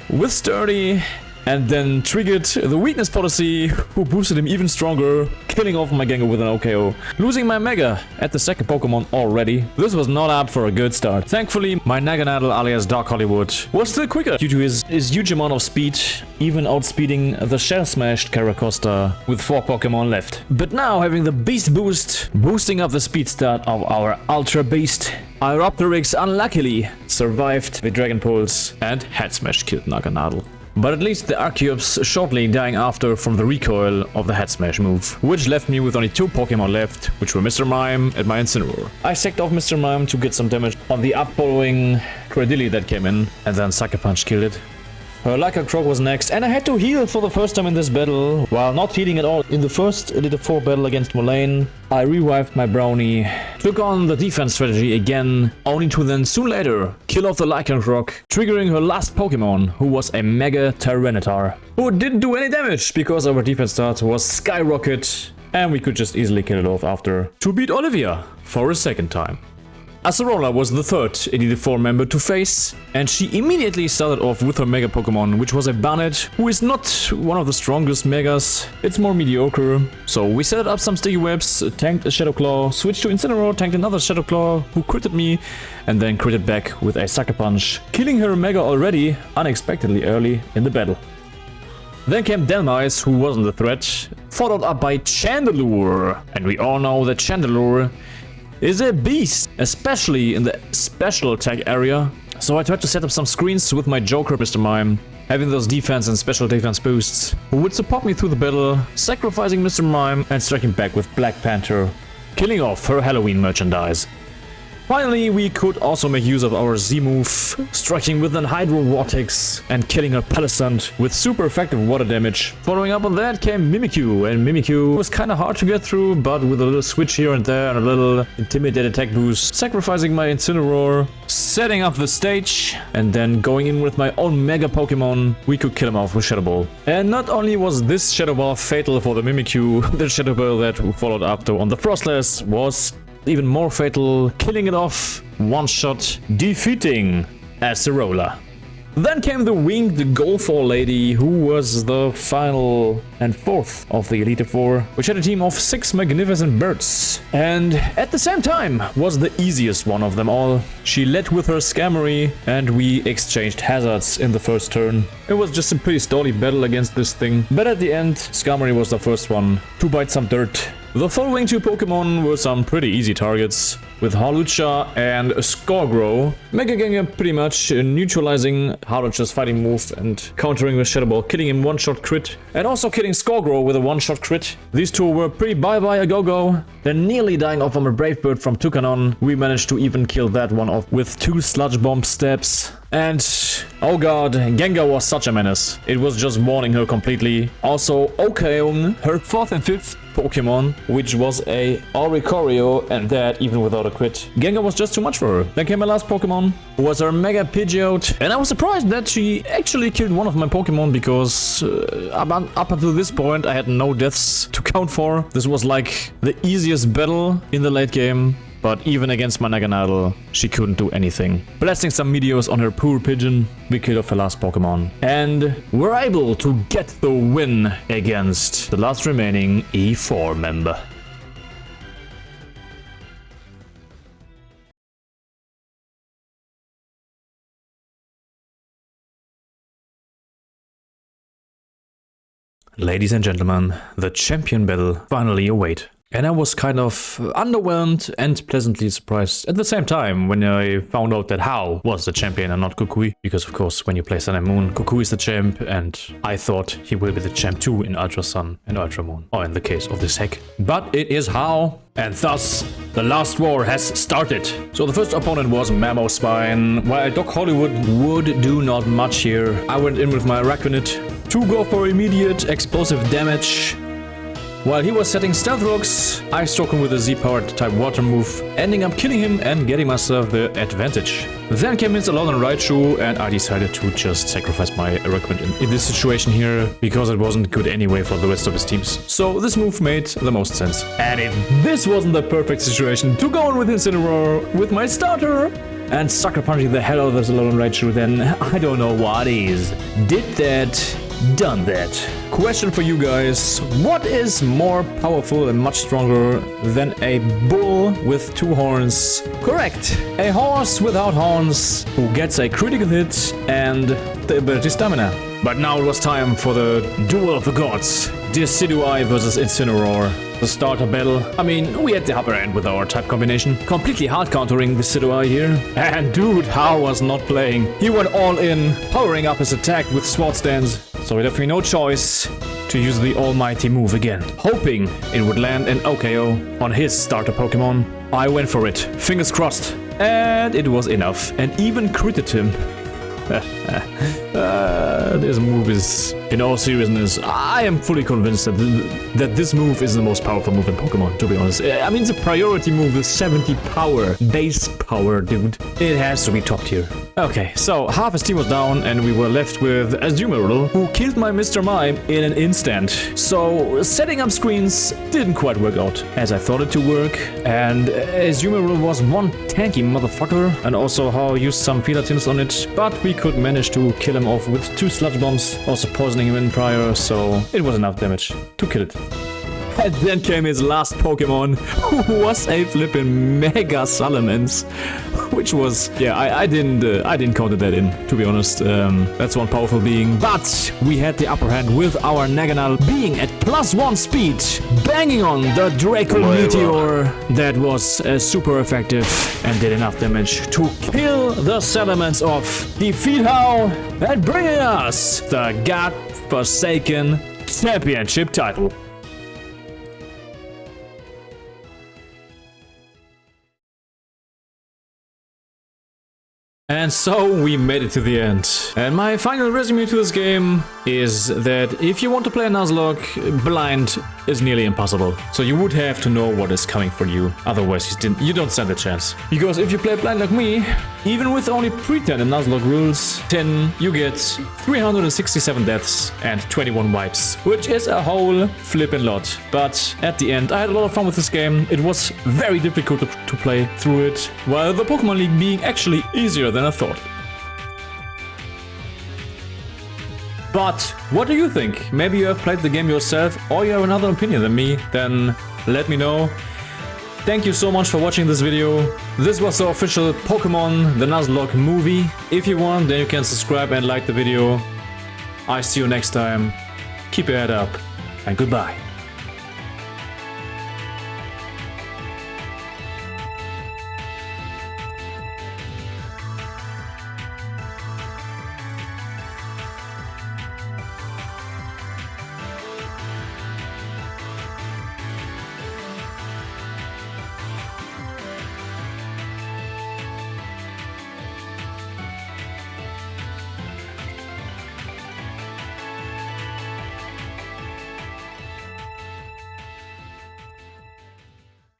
Speaker 1: with Sturdy and then triggered the weakness policy, who boosted him even stronger, killing off my Gengar with an OKO, losing my Mega at the second Pokemon already. This was not up for a good start. Thankfully, my Naganadel alias Dark Hollywood was still quicker due to his huge amount of speed, even outspeeding the Shell-smashed Caracosta with 4 Pokemon left. But now, having the Beast Boost, boosting up the speed stat of our Ultra Beast, Aeropteryx unluckily survived the Dragon Pulse and Head Smash killed Naganadel. But at least the Archeops shortly dying after from the recoil of the Head Smash move, which left me with only 2 Pokemon left, which were Mr. Mime and my Incineroar. I sacked off Mr. Mime to get some damage on the up-following Cradilly that came in, and then Sucker Punch killed it. Her Lyca Croc was next, and I had to heal for the first time in this battle, while not healing at all in the first Elite Four battle against Mullane. I revived my Brownie, took on the defense strategy again, only to then soon later kill off the Lycan Croc, triggering her last Pokemon, who was a Mega Tyranitar, who didn't do any damage because our defense stat was skyrocket, and we could just easily kill it off after to beat Olivia for a second time. Acerola was the third Elite Four member to face, and she immediately started off with her Mega Pokemon, which was a Bannet, who is not one of the strongest Megas, it's more mediocre. So we set up some Sticky Webs, tanked a Shadow Claw, switched to Incineroar, tanked another Shadow Claw, who critted me, and then critted back with a Sucker Punch, killing her Mega already unexpectedly early in the battle. Then came Delmice, who wasn't a threat, followed up by Chandelure, and we all know that Chandelure is a beast, especially in the special attack area. So I tried to set up some screens with my Joker Mr. Mime, having those defense and special defense boosts, who would support me through the battle, sacrificing Mr. Mime and striking back with Black Panther, killing off her Halloween merchandise. Finally, we could also make use of our Z move, striking with an Hydro Vortex and killing her Palisand with super effective water damage. Following up on that came Mimikyu, and Mimikyu was kind of hard to get through, but with a little switch here and there and a little Intimidate attack boost, sacrificing my Incineroar, setting up the stage, and then going in with my own Mega Pokemon, we could kill him off with Shadow Ball. And not only was this Shadow Ball fatal for the Mimikyu, the Shadow Ball that followed after on the Frostless was even more fatal, killing it off, one shot, defeating Acerola. Then came the winged Golfall lady, who was the final and fourth of the Elite Four, which had a team of 6 magnificent birds. And at the same time was the easiest one of them all. She led with her Scammery, and we exchanged hazards in the first turn. It was just a pretty stally battle against this thing, but at the end, Scammery was the first one to bite some dirt. The following 2 Pokemon were some pretty easy targets, with Hawlucha and Scoregrow. Mega Gengar pretty much neutralizing Hawlucha's fighting move and countering with Shadow Ball, killing him one-shot crit, and also killing Scoregrow with a one-shot crit. These 2 were pretty bye-bye a go-go. Then nearly dying off from a Brave Bird from Tucanon, we managed to even kill that one off with 2 Sludge Bomb stabs. And, oh god, Gengar was such a menace. It was just warning her completely. Also, Okaon, her 4th and 5th Pokemon, which was a Oricorio, and that even without a crit. Gengar was just too much for her. Then came my last Pokemon, who was her Mega Pidgeot, and I was surprised that she actually killed one of my Pokemon, because up until this point I had no deaths to count for. This was like the easiest battle in the late game. But even against my Naganadel, she couldn't do anything. Blasting some meteors on her poor pigeon, we killed off her last Pokemon. And we're able to get the win against the last remaining E4 member. Ladies and gentlemen, the champion battle finally await. And I was kind of underwhelmed and pleasantly surprised at the same time when I found out that Hao was the champion and not Kukui. Because of course, when you play Sun and Moon, Kukui is the champ, and I thought he will be the champ too in Ultra Sun and Ultra Moon. Or in the case of this hack. But it is Hao. And thus, the last war has started. So the first opponent was Mammospine. While Doc Hollywood would do not much here, I went in with my Araquanid to go for immediate explosive damage. While he was setting Stealth Rocks, I struck him with a Z-powered type water move, ending up killing him and getting myself the advantage. Then came in Alolan Raichu, and I decided to just sacrifice my Araquanid in this situation here, because it wasn't good anyway for the rest of his teams. So this move made the most sense. And if this wasn't the perfect situation to go on with Incineroar with my starter and sucker punching the hell out of this Alolan Raichu, then I don't know what is. Did that, done that. Question for you guys, what is more powerful and much stronger than a bull with 2 horns? Correct, a horse without horns who gets a critical hit and the ability Stamina. But now it was time for the Duel of the Gods. Decidueye versus Incineroar. The starter battle. I mean, we had the upper end with our type combination. Completely hard countering Decidueye here. And dude, Hao was not playing. He went all in, powering up his attack with Sword Stance. So he left me no choice to use the almighty move again. Hoping it would land an OKO on his starter Pokemon. I went for it. Fingers crossed. And it was enough. And even critted him. This move is, in all seriousness, I am fully convinced that this move is the most powerful move in Pokemon, to be honest. I mean, it's a priority move with 70 power, base power, dude. It has to be top tier. Okay, so half his team was down and we were left with Azumarill, who killed my Mr. Mime in an instant. So setting up screens didn't quite work out as I thought it to work, and Azumarill was one tanky motherfucker, and also Hao used some Filatins on it, but we could manage to kill him off with 2 Sludge Bombs, also poisoning him in prior, so it was enough damage to kill it. And then came his last Pokemon, who was a flippin' Mega Salamence, which was, yeah, I didn't count that in, to be honest. That's one powerful being, but we had the upper hand with our Naganadel being at +1 speed, banging on the Draco Meteor. That was super effective and did enough damage to kill the Salamence off, defeat Hao, and bringing us the godforsaken championship title. And so we made it to the end. And my final resume to this game is that if you want to play a Nuzlocke, blind is nearly impossible. So you would have to know what is coming for you. Otherwise you don't stand a chance. Because if you play blind like me, even with only pre-10 and Nuzlocke rules 10, you get 367 deaths and 21 wipes, which is a whole flippin' lot. But at the end, I had a lot of fun with this game. It was very difficult to play through it, while the Pokemon League being actually easier than I thought. But what do you think? Maybe you have played the game yourself or you have another opinion than me, then let me know. Thank you so much for watching this video. This was the official Pokemon the Nuzlocke movie. If you want, then you can subscribe and like the video. I see you next time. Keep your head up and goodbye.